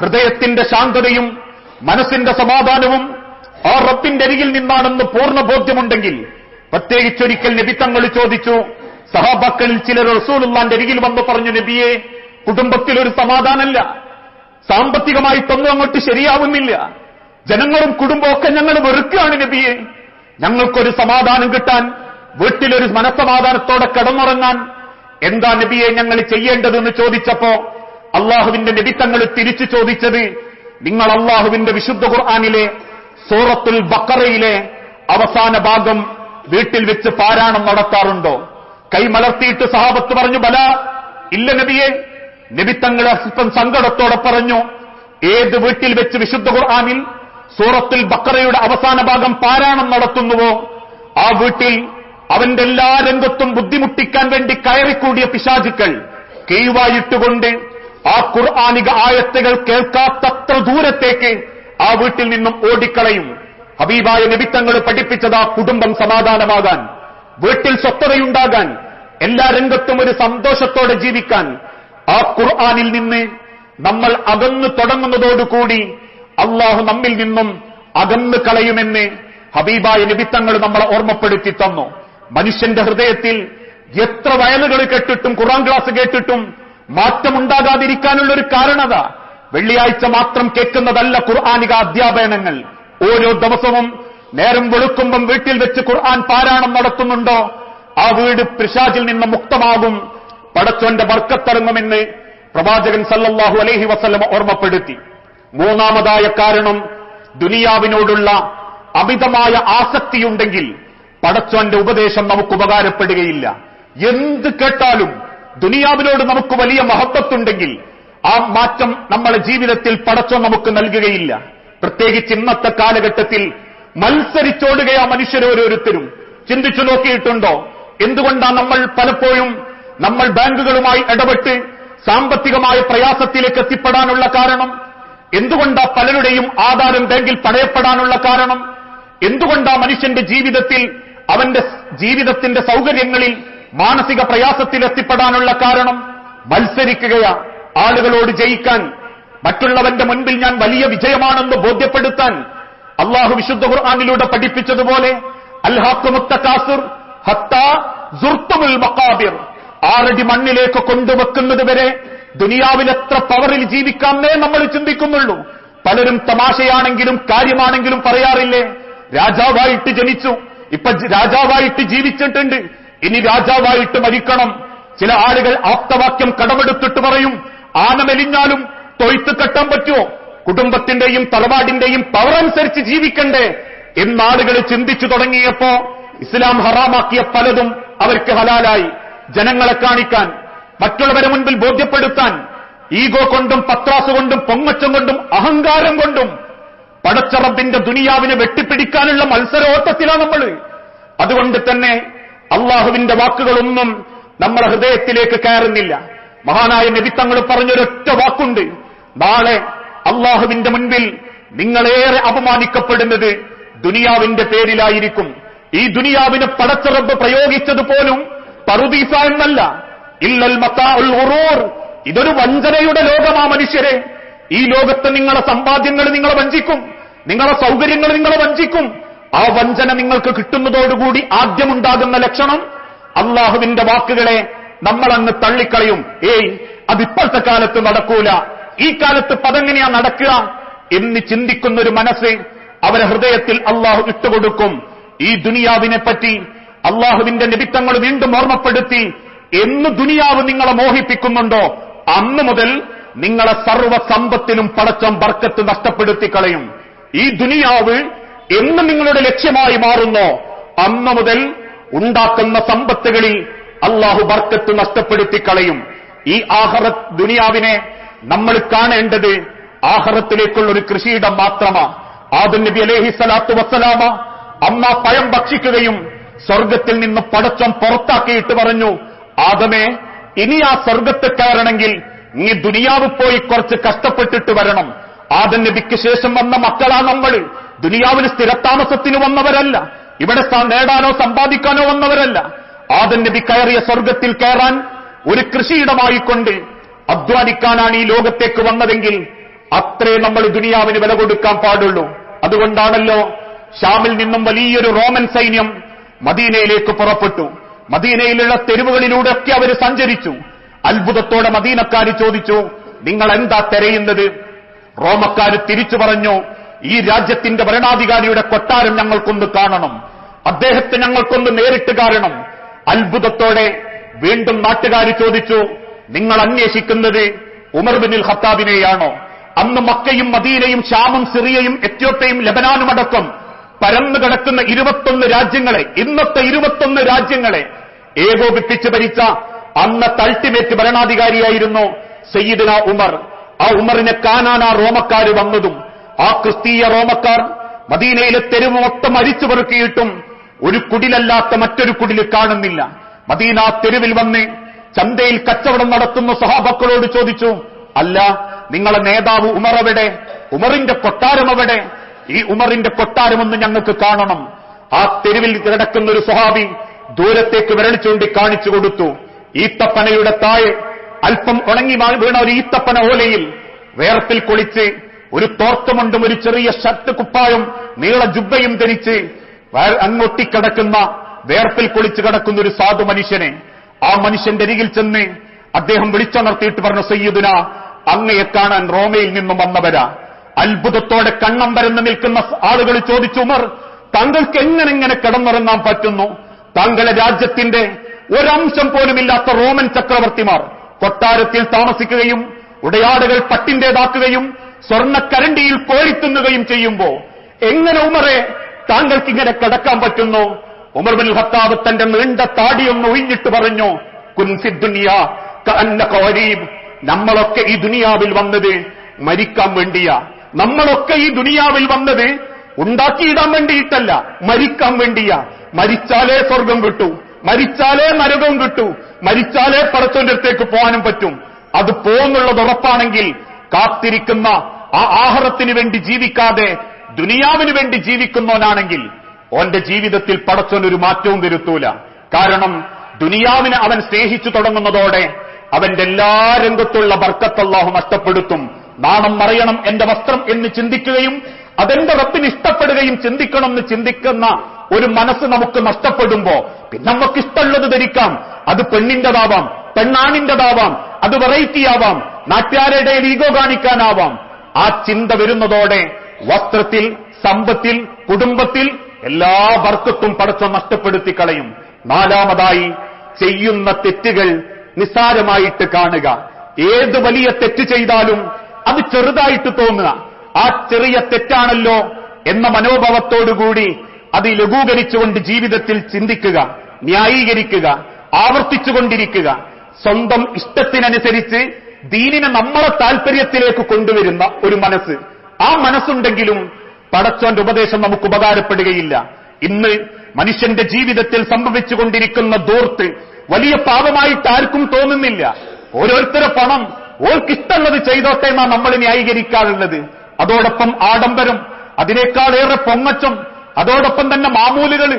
ഹൃദയത്തിന്റെ ശാന്തതയും മനസ്സിന്റെ സമാധാനവും ആ റബ്ബിന്റെ അരികിൽ നിന്നാണെന്ന് പൂർണ്ണ ബോധ്യമുണ്ടെങ്കിൽ, പ്രത്യേകിച്ചൊരിക്കൽ നബി തങ്ങൾ ചോദിച്ചു, സഹാബാക്കളിൽ ചിലർ റസൂലുള്ളാന്റെ അരികിൽ വന്ന് പറഞ്ഞു, നബിയെ, കുടുംബത്തിലൊരു സമാധാനമല്ല, സാമ്പത്തികമായിട്ടൊന്നും അങ്ങോട്ട് ശരിയാവുന്നില്ല, ജനങ്ങളും കുടുംബമൊക്കെ ഞങ്ങൾ വെറുക്കുകയാണ് നബിയെ, ഞങ്ങൾക്കൊരു സമാധാനം കിട്ടാൻ, വീട്ടിലൊരു മനസ്സമാധാനത്തോടെ കിടന്നുറങ്ങാൻ എന്താ നബിയെ ഞങ്ങൾ ചെയ്യേണ്ടതെന്ന് ചോദിച്ചപ്പോ അള്ളാഹുവിന്റെ നബി തങ്ങൾ തിരിച്ചു ചോദിച്ചത്, നിങ്ങൾ അള്ളാഹുവിന്റെ വിശുദ്ധ ഖുർആനിലെ സൂറത്തുൽ ബഖറയിലെ അവസാന ഭാഗം വീട്ടിൽ വെച്ച് പാരായണം നടത്താറുണ്ടോ? കൈമലർത്തിയിട്ട് സഹാബത്ത് പറഞ്ഞു, ബല, ഇല്ല നബിയെ. നബി തങ്ങൾ അല്പം സങ്കടത്തോടെ പറഞ്ഞു, ഏത് വീട്ടിൽ വെച്ച് വിശുദ്ധ ഖുർആനിൽ സൂറത്തുൽ ബഖറയുടെ അവസാന ഭാഗം പാരായണം നടത്തുന്നുവോ ആ വീട്ടിൽ അവന്റെ എല്ലാ രംഗത്തും ബുദ്ധിമുട്ടിക്കാൻ വേണ്ടി കയറിക്കൂടിയ പിശാചുക്കൾ കീഴ്വായിട്ടുകൊണ്ട് ആ ഖുർആനിക ആയത്തുകൾ കേൾക്കാത്തത്ര ദൂരത്തേക്ക് ആ വീട്ടിൽ നിന്നും ഓടിക്കളയും. ഹബീബായ നബി തങ്ങൾ പഠിപ്പിച്ചത് ആ കുടുംബം സമാധാനമാകാൻ, വീട്ടിൽ സ്വസ്ഥതയുണ്ടാകാൻ, എല്ലാ രംഗത്തും ഒരു സന്തോഷത്തോടെ ജീവിക്കാൻ ആ ഖുർആനിൽ നിന്ന് നമ്മൾ അകന്നു തുടങ്ങുന്നതോടുകൂടി അള്ളാഹു നമ്മിൽ നിന്നും അകന്നു കളയുമെന്ന് ഹബീബായ നബി തങ്ങൾ നമ്മളെ ഓർമ്മപ്പെടുത്തി തന്നു. മനുഷ്യന്റെ ഹൃദയത്തിൽ എത്ര വയലുകൾ കേട്ടിട്ടും ഖുർആൻ ക്ലാസ് കേട്ടിട്ടും മാറ്റമുണ്ടാകാതിരിക്കാനുള്ള ഒരു കാരണത വെള്ളിയാഴ്ച മാത്രം കേൾക്കുന്നതല്ല ഖുർആനിക അധ്യാപനങ്ങൾ. ഓരോ ദിവസവും നേരം വെളുക്കുമ്പം വീട്ടിൽ വെച്ച് ഖുർആൻ പാരായണം നടത്തുന്നുണ്ടോ ആ വീട് പിശാചിൽ നിന്ന് മുക്തമാകും, പടച്ചോന്റെ ബർക്കത്തിറങ്ങുമെന്ന് പ്രവാചകൻ സല്ലല്ലാഹു അലൈഹി വസല്ലം ഓർമ്മപ്പെടുത്തി. മൂന്നാമതായ കാരണം, ദുനിയാവിനോടുള്ള അമിതമായ ആസക്തിയുണ്ടെങ്കിൽ പടച്ചോന്റെ ഉപദേശം നമുക്ക് ഉപകാരപ്പെടുകയില്ല. എന്ത് കേട്ടാലും ദുനിയാവിനോട് നമുക്ക് വലിയ മഹബത്തുണ്ടെങ്കിൽ ആ മാറ്റം നമ്മളെ ജീവിതത്തിൽ പടച്ചോൻ നമുക്ക് നൽകുകയില്ല. പ്രത്യേകിച്ച് ഇന്നത്തെ കാലഘട്ടത്തിൽ മത്സരിച്ചോടുകയാ മനുഷ്യരോരോരുത്തരും. ചിന്തിച്ചു നോക്കിയിട്ടുണ്ടോ എന്തുകൊണ്ടാണ് നമ്മൾ പലപ്പോഴും നമ്മൾ ബാങ്കുകളുമായി ഇടപെട്ട് സാമ്പത്തികമായ പ്രയാസത്തിലേക്ക് എത്തിപ്പെടാനുള്ള കാരണം? എന്തുകൊണ്ടാ പലരുടെയും ആധാരം ബാങ്കിൽ പണയപ്പെടാനുള്ള കാരണം? എന്തുകൊണ്ടാ മനുഷ്യന്റെ ജീവിതത്തിൽ അവന്റെ ജീവിതത്തിന്റെ സൗകര്യങ്ങളിൽ മാനസിക പ്രയാസത്തിൽ എത്തിപ്പെടാനുള്ള കാരണം? മത്സരിക്കുകയാ ആളുകളോട് ജയിക്കാൻ, മറ്റുള്ളവന്റെ മുൻപിൽ ഞാൻ വലിയ വിജയമാണെന്ന് ബോധ്യപ്പെടുത്താൻ. അള്ളാഹു വിശുദ്ധ ഖുർആനിലൂടെ പഠിപ്പിച്ചതുപോലെ അൽഹാഖുമുത്ത തകാസുർ ഹത്താ സുർത്തുമുൽ മഖാബിർ, 6 അടി മണ്ണിലേക്ക് കൊണ്ടുവെക്കുന്നത് വരെ ദുനിയാവിൽ എത്ര പവറിൽ ജീവിക്കാമെന്നേ നമ്മൾ ചിന്തിക്കുന്നുള്ളൂ. പലരും തമാശയാണെങ്കിലും കാര്യമാണെങ്കിലും പറയാറില്ലേ, രാജാവായിട്ട് ജനിച്ചു, ഇപ്പൊ രാജാവായിട്ട് ജീവിച്ചിട്ടുണ്ട്, ഇനി രാജാവായിട്ട് മരിക്കണം. ചില ആളുകൾ ആപ്തവാക്യം കടമെടുത്തിട്ട് പറയും, ആന മെലിഞ്ഞാലും തൊയ്ത്ത് കെട്ടാൻ പറ്റുമോ? കുടുംബത്തിന്റെയും തറവാടിന്റെയും പവർ അനുസരിച്ച് ജീവിക്കണ്ടേ എന്നാളുകൾ ചിന്തിച്ചു തുടങ്ങിയപ്പോ ഇസ്ലാം ഹറാമാക്കിയ പലതും അവർക്ക് ഹലാലായി. ജനങ്ങളെ കാണിക്കാൻ, മറ്റുള്ളവരെ മുൻപിൽ ബോധ്യപ്പെടുത്താൻ, ഈഗോ കൊണ്ടും പത്രാസ് കൊണ്ടും പൊങ്ങച്ചം കൊണ്ടും അഹങ്കാരം കൊണ്ടും പടച്ച റബ്ബിന്റെ ദുനിയാവിനെ വെട്ടിപ്പിടിക്കാനുള്ള മത്സരോട്ടത്തിലാണ് നമ്മൾ. അതുകൊണ്ട് തന്നെ അള്ളാഹുവിന്റെ വാക്കുകളൊന്നും നമ്മുടെ ഹൃദയത്തിലേക്ക് കയറുന്നില്ല. മഹാനായ നബി തങ്ങൾ പറഞ്ഞൊരൊറ്റ വാക്കുണ്ട്, നാളെ അള്ളാഹുവിന്റെ മുൻപിൽ നിങ്ങളേറെ അപമാനിക്കപ്പെടുന്നത് ദുനിയാവിന്റെ പേരിലായിരിക്കും. ഈ ദുനിയാവിന് പടച്ച റബ്ബ് പ്രയോഗിച്ചത് പോലും പറുദീസ എന്നല്ല, ഇല്ലൽ മതാഉൽ ഗുറൂർ. ഇതൊരു വഞ്ചനയുടെ ലോകമാ മനുഷ്യരെ. ഈ ലോകത്ത് നിങ്ങളെ സമ്പാദ്യങ്ങൾ നിങ്ങളെ വഞ്ചിക്കും, നിങ്ങളെ സൗകര്യങ്ങൾ നിങ്ങളെ വഞ്ചിക്കും. ആ വഞ്ചന നിങ്ങൾക്ക് കിട്ടുന്നതോടുകൂടി ആദ്യമുണ്ടാകുന്ന ലക്ഷണം അള്ളാഹുവിന്റെ വാക്കുകളെ നമ്മളങ്ങ് തള്ളിക്കളയും. അതിപ്പോഴത്തെ കാലത്ത് നടക്കൂല, ഈ കാലത്ത് പതെങ്ങനെയാ നടക്കുക എന്ന് ചിന്തിക്കുന്നൊരു മനസ്സ് അവരെ ഹൃദയത്തിൽ അള്ളാഹു ഇട്ടുകൊടുക്കും. ഈ ദുനിയാവിനെ പറ്റി അള്ളാഹുവിന്റെ നിബിത്തങ്ങൾ വീണ്ടും ഓർമ്മപ്പെടുത്തി, എന്ന് ദുനിയാവ് നിങ്ങളെ മോഹിപ്പിക്കുന്നുണ്ടോ അന്ന് മുതൽ നിങ്ങളെ സർവ്വ സമ്പത്തിനും പടച്ചോൻ ബർക്കത്ത് നഷ്ടപ്പെടുത്തി കളയും. ഈ ദുനിയാവ് എന്ന് നിങ്ങളുടെ ലക്ഷ്യമായി മാറുന്നോ അന്ന് മുതൽ ഉണ്ടാക്കുന്ന സമ്പത്തുകളിൽ അള്ളാഹു ബർക്കത്ത് നഷ്ടപ്പെടുത്തി കളയും. ഈ ആഖിറത്ത് ദുനിയാവിനെ നമ്മൾ കാണേണ്ടത് ആഖിറത്തിലേക്കുള്ള ഒരു കൃഷിയിടം മാത്രമാ. ആദം നബി അലൈഹി സ്വലാത്തു വസ്സലാമ അമ്മ പഴം ഭക്ഷിക്കുകയും സ്വർഗത്തിൽ നിന്ന് പടച്ചോൻ പുറത്താക്കിയിട്ട് പറഞ്ഞു, ആദമേ, ഇനി ആ സ്വർഗത്ത് കയറണമെങ്കിൽ നീ ദുനിയാവ് പോയി കുറച്ച് കഷ്ടപ്പെട്ടിട്ട് വരണം. ആദം നബിക്ക് ശേഷം വന്ന മക്കളാ നമ്മൾ. ദുനിയാവിന് സ്ഥിരതാമസത്തിന് വന്നവരല്ല, ഇവിടെ നേടാനോ സമ്പാദിക്കാനോ വന്നവരല്ല. ആദം നബി കയറിയ സ്വർഗത്തിൽ കയറാൻ ഒരു കൃഷിയിടമായിക്കൊണ്ട് അധ്വാനിക്കാനാണ് ഈ ലോകത്തേക്ക് വന്നതെങ്കിൽ അത്രേ നമ്മൾ ദുനിയാവിന് വില കൊടുക്കാൻ പാടുള്ളൂ. അതുകൊണ്ടാണല്ലോ ഷാമിൽ നിന്നും വലിയൊരു റോമൻ സൈന്യം മദീനയിലേക്ക് പുറപ്പെട്ടു. മദീനയിലുള്ള തെരുവുകളിലൂടെയൊക്കെ അവർ സഞ്ചരിച്ചു. അത്ഭുതത്തോടെ മദീനക്കാർ ചോദിച്ചു, നിങ്ങൾ എന്താ തിരയുന്നത്? റോമക്കാർ തിരിച്ചു പറഞ്ഞു, ഈ രാജ്യത്തിന്റെ ഭരണാധികാരിയുടെ കൊട്ടാരം ഞങ്ങൾക്കൊന്ന് കാണണം, അദ്ദേഹത്തെ ഞങ്ങൾക്കൊന്ന് നേരിട്ട് കാണണം. അത്ഭുതത്തോടെ വീണ്ടും നാട്ടുകാർ ചോദിച്ചു, നിങ്ങൾ അന്വേഷിക്കുന്നത് ഉമർ ബിൻ ഖത്താബിനെയാണോ? അന്ന് മക്കയും മദീനയും ഷാമും സിറിയയും എത്യോപ്യയും ലബനാനും അടക്കം പരന്നു കിടക്കുന്ന 21 രാജ്യങ്ങളെ, ഇന്നത്തെ 21 രാജ്യങ്ങളെ ഏകോപിപ്പിച്ച് ഭരിച്ച അന്നത്തെ അൾട്ടിമേറ്റ് ഭരണാധികാരിയായിരുന്നു സയ്യിദുന ഉമർ. ആ ഉമറിനെ കാണാനാ റോമക്കാർ വന്നതും. ആ ക്രിസ്തീയ റോമക്കാർ മദീനയിലെ തെരുവ് മൊത്തം അരിച്ചു പെറുക്കിയിട്ടും ഒരു കുടിലല്ലാത്ത മറ്റൊരു കുടില് കാണുന്നില്ല. മദീന തെരുവിൽ വന്ന് ചന്തയിൽ കച്ചവടം നടത്തുന്ന സഹാബക്കളോട് ചോദിച്ചു, അല്ല, നിങ്ങളെ നേതാവ് ഉമർ എവിടെ? ഉമറിന്റെ കൊട്ടാരം എവിടെ? ഈ ഉമറിന്റെ കൊട്ടാരമൊന്ന് ഞങ്ങൾക്ക് കാണണം. ആ തെരുവിൽ കിടക്കുന്ന ഒരു സ്വഹാബി ദൂരത്തേക്ക് വിരൽ ചൂണ്ടി കാണിച്ചു കൊടുത്തു. ഈത്തപ്പനയുടെ താഴെ അല്പം ഉണങ്ങി വീണ ഒരു ഈത്തപ്പന ഓലയിൽ വേർപ്പിൽ കുളിച്ച് ഒരു തോർത്തുമുണ്ടും ഒരു ചെറിയ ഷർട്ട് കുപ്പായും നീള ജുബ്ബയും ധരിച്ച് അങ്ങൊട്ടിക്കിടക്കുന്ന വേർപ്പിൽ കുളിച്ച് കിടക്കുന്ന ഒരു സാധു മനുഷ്യനെ, ആ മനുഷ്യന്റെ അരികിൽ ചെന്ന് അദ്ദേഹം വിളിച്ചുണർത്തിയിട്ട് പറഞ്ഞു, സയ്യിദുന, അങ്ങയെ കാണാൻ റോമയിൽ നിന്നും വന്നവരാ. അത്ഭുതത്തോടെ കണ്ണം പരന്ന് നിൽക്കുന്ന ആളുകൾ ചോദിച്ചു, ഉമർ, താങ്കൾക്ക് എങ്ങനെ കിടന്നുറങ്ങാൻ പറ്റുന്നു? താങ്കളുടെ രാജ്യത്തിന്റെ ഒരംശം പോലുമില്ലാത്ത റോമൻ ചക്രവർത്തിമാർ കൊട്ടാരത്തിൽ താമസിക്കുകയും ഉടയാടുകൾ പട്ടിന്റേതാക്കുകയും സ്വർണ്ണക്കരണ്ടിയിൽ കോരിത്തുന്നുകയും ചെയ്യുമ്പോ എങ്ങനെ ഉമറെ താങ്കൾക്കിങ്ങനെ കിടക്കാൻ പറ്റുന്നു? ഉമർ ബിൻ ഖത്താബ് തന്റെ നീണ്ട താടിയൊന്ന് ഒഴിഞ്ഞിട്ട് പറഞ്ഞു, കുൻ ഫി ദുനിയാ കഅന്നക ഗരീബ്. നമ്മളൊക്കെ ഈ ദുനിയാവിൽ വന്നത് മരിക്കാൻ വേണ്ടിയാ. നമ്മളൊക്കെ ഈ ദുനിയാവിൽ വന്നത് ഉണ്ടാക്കിയിടാൻ വേണ്ടിയിട്ടല്ല, മരിക്കാൻ വേണ്ടിയാ. മരിച്ചാലേ സ്വർഗം കിട്ടൂ, മരിച്ചാലേ നരകവും കിട്ടൂ, മരിച്ചാലേ പടച്ചോന്റെ അടുത്തേക്ക് പോകാനും പറ്റും. അത് പോകുന്നുള്ളത് ഉറപ്പാണെങ്കിൽ കാത്തിരിക്കുന്ന ആ ആഹാരത്തിന് വേണ്ടി ജീവിക്കാതെ ദുനിയാവിന് വേണ്ടി ജീവിക്കുന്നവനാണെങ്കിൽ ഓന്റെ ജീവിതത്തിൽ പടച്ചോനൊരു മാറ്റവും വരുത്തൂല. കാരണം ദുനിയാവിനെ അവൻ സ്നേഹിച്ചു തുടങ്ങുന്നതോടെ അവന്റെ എല്ലാ രംഗത്തുള്ള ബർക്കത്ത് അല്ലാഹു നഷ്ടപ്പെടുത്തും. നാണം മറയണം എന്റെ വസ്ത്രം എന്ന് ചിന്തിക്കുകയും അതെന്റെ റബ്ബിന് ഇഷ്ടപ്പെടുകയും ചിന്തിക്കണം എന്ന് ചിന്തിക്കുന്ന ഒരു മനസ്സ് നമുക്ക് നഷ്ടപ്പെടുമ്പോ പിന്നെ നമുക്ക് ഇഷ്ടമുള്ളത് ധരിക്കാം. അത് പെണ്ണിന്റെതാവാം, പെണ്ണാണിന്റെതാവാം, അത് വെറൈറ്റി ആവാം, നാട്ടുകാരുടെ ഈഗോ കാണിക്കാനാവാം. ആ ചിന്ത വരുന്നതോടെ വസ്ത്രത്തിൽ, സമ്പത്തിൽ, കുടുംബത്തിൽ എല്ലാ ബർക്കത്തും പടച്ചോൻ നഷ്ടപ്പെടുത്തി കളയും. നാലാമതായി, ചെയ്യുന്ന തെറ്റുകൾ നിസ്സാരമായിട്ട് കാണുക. ഏത് വലിയ തെറ്റ് ചെയ്താലും അത് ചെറുതായിട്ട് തോന്നുക. ആ ചെറിയ തെറ്റാണല്ലോ എന്ന മനോഭാവത്തോടുകൂടി അത് ലഘൂകരിച്ചുകൊണ്ട് ജീവിതത്തിൽ ചിന്തിക്കുക, ന്യായീകരിക്കുക, ആവർത്തിച്ചുകൊണ്ടിരിക്കുക. സ്വന്തം ഇഷ്ടത്തിനനുസരിച്ച് ദീനിനെ നമ്മളെ താൽപര്യത്തിലേക്ക് കൊണ്ടുവരുന്ന ഒരു മനസ്സ്, ആ മനസ്സുണ്ടെങ്കിലും പടച്ചോന്റെ ഉപദേശം നമുക്ക് ഉപകാരപ്പെടുകയില്ല. ഇന്ന് മനുഷ്യന്റെ ജീവിതത്തിൽ സംഭവിച്ചുകൊണ്ടിരിക്കുന്ന ധൂർത്ത് വലിയ പാപമായിട്ട് ആർക്കും തോന്നുന്നില്ല. ഓരോരുത്തരുടെ പണം ഓർക്കിഷ്ടമുള്ളത് ചെയ്തോട്ടെ എന്നാ നമ്മൾ ന്യായീകരിക്കാറുള്ളത്. അതോടൊപ്പം ആഡംബരം, അതിനേക്കാളേറെ പൊങ്ങച്ചം, അതോടൊപ്പം തന്നെ മാമൂലുകൾ,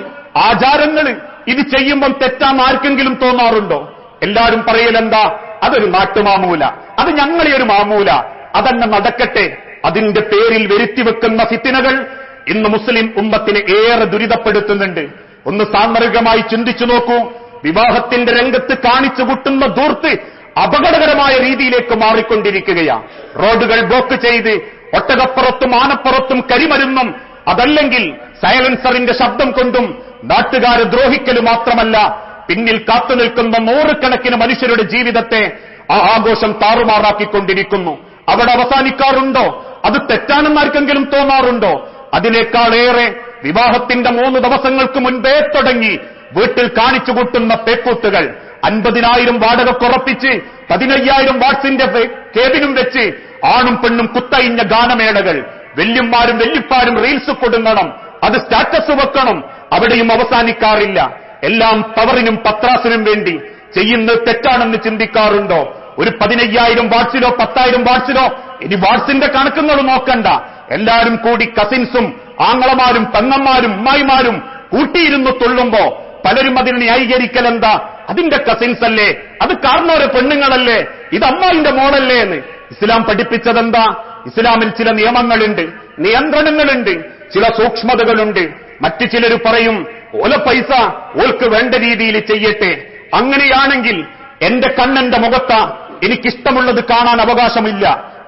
ആചാരങ്ങൾ, ഇത് ചെയ്യുമ്പം തെറ്റാന്ന് ആർക്കെങ്കിലും തോന്നാറുണ്ടോ? എല്ലാവരും പറയലെന്താ, അതൊരു നാട്ടുമാമൂല, അത് ഞങ്ങളെ ഒരു മാമൂല, അതന്നെ നടക്കട്ടെ. അതിന്റെ പേരിൽ വരുത്തിവെക്കുന്ന ഫിത്നകൾ ഇന്ന് മുസ്ലിം ഉമ്മത്തിനെ ഏറെ ദുരിതപ്പെടുത്തുന്നുണ്ട്. ഒന്ന് സാന്ദർഭികമായി ചിന്തിച്ചു നോക്കൂ. വിവാഹത്തിന്റെ രംഗത്ത് കാണിച്ചു കൂട്ടുന്ന ധൂർത്ത് അപകടകരമായ രീതിയിലേക്ക് മാറിക്കൊണ്ടിരിക്കുകയാണ്. റോഡുകൾ ബ്ലോക്ക് ചെയ്ത് ഒട്ടകപ്പുറത്തും ആനപ്പുറത്തും കരിമരുന്നും അതല്ലെങ്കിൽ സൈലൻസറിന്റെ ശബ്ദം കൊണ്ടും നാട്ടുകാരെ ദ്രോഹിക്കൽ മാത്രമല്ല, പിന്നിൽ കാത്തുനിൽക്കുന്ന നൂറുകണക്കിന് മനുഷ്യരുടെ ജീവിതത്തെ ആ ആഘോഷം താറുമാറാക്കിക്കൊണ്ടിരിക്കുന്നു. അവിടെ അവസാനിക്കാറുണ്ടോ? അത് തെറ്റാണെന്ന് ആർക്കെങ്കിലും തോന്നാറുണ്ടോ? അതിനേക്കാളേറെ വിവാഹത്തിന്റെ 3 ദിവസങ്ങൾക്ക് മുൻപേ തുടങ്ങി വീട്ടിൽ കാണിച്ചു കൂട്ടുന്ന പേക്കൂത്തുകൾ, 50,000 വാടക കുറപ്പിച്ച് 15,000 വാട്സിന്റെ കേബിനും വെച്ച് ആണും പെണ്ണും കുത്തയിഞ്ഞ ഗാനമേളകൾ, വല്യന്മാരും വല്യപ്പാരും റീൽസ് കൊടുങ്ങണം, അത് സ്റ്റാറ്റസ് വെക്കണം. അവിടെയും അവസാനിക്കാറില്ല. എല്ലാം പവറിനും പത്രാസിനും വേണ്ടി. ചെയ്യുന്നത് തെറ്റാണെന്ന് ചിന്തിക്കാറുണ്ടോ? ഒരു 15,000 വാട്സിലോ 10,000 വാട്സിലോ, ഇനി വാട്സിന്റെ കണക്കുകൾ നോക്കണ്ട, എല്ലാവരും കൂടി കസിൻസും ആങ്ങളമാരും പെങ്ങന്മാരും ഉമ്മായിമാരും കൂട്ടിയിരുന്നു തുള്ളുമ്പോ പലരും അതിനെ ന്യായീകരിക്കൽ എന്താ, അതിന്റെ കസിൻസ് അല്ലേ, അത് കാരണോരെ പെണ്ണുങ്ങളല്ലേ, ഇത് അമ്മായിന്റെ മോളല്ലേ എന്ന്. ഇസ്ലാം പഠിപ്പിച്ചതെന്താ? ഇസ്ലാമിൽ ചില നിയമങ്ങളുണ്ട്, നിയന്ത്രണങ്ങളുണ്ട്, ചില സൂക്ഷ്മതകളുണ്ട്. മറ്റു ചിലർ പറയും ഓല പൈസ ഓൾക്ക് വേണ്ട രീതിയിൽ ചെയ്യട്ടെ. അങ്ങനെയാണെങ്കിൽ എന്റെ കണ്ണെന്റെ മുഖത്താ, എനിക്കിഷ്ടമുള്ളത് കാണാൻ അവകാശമില്ല.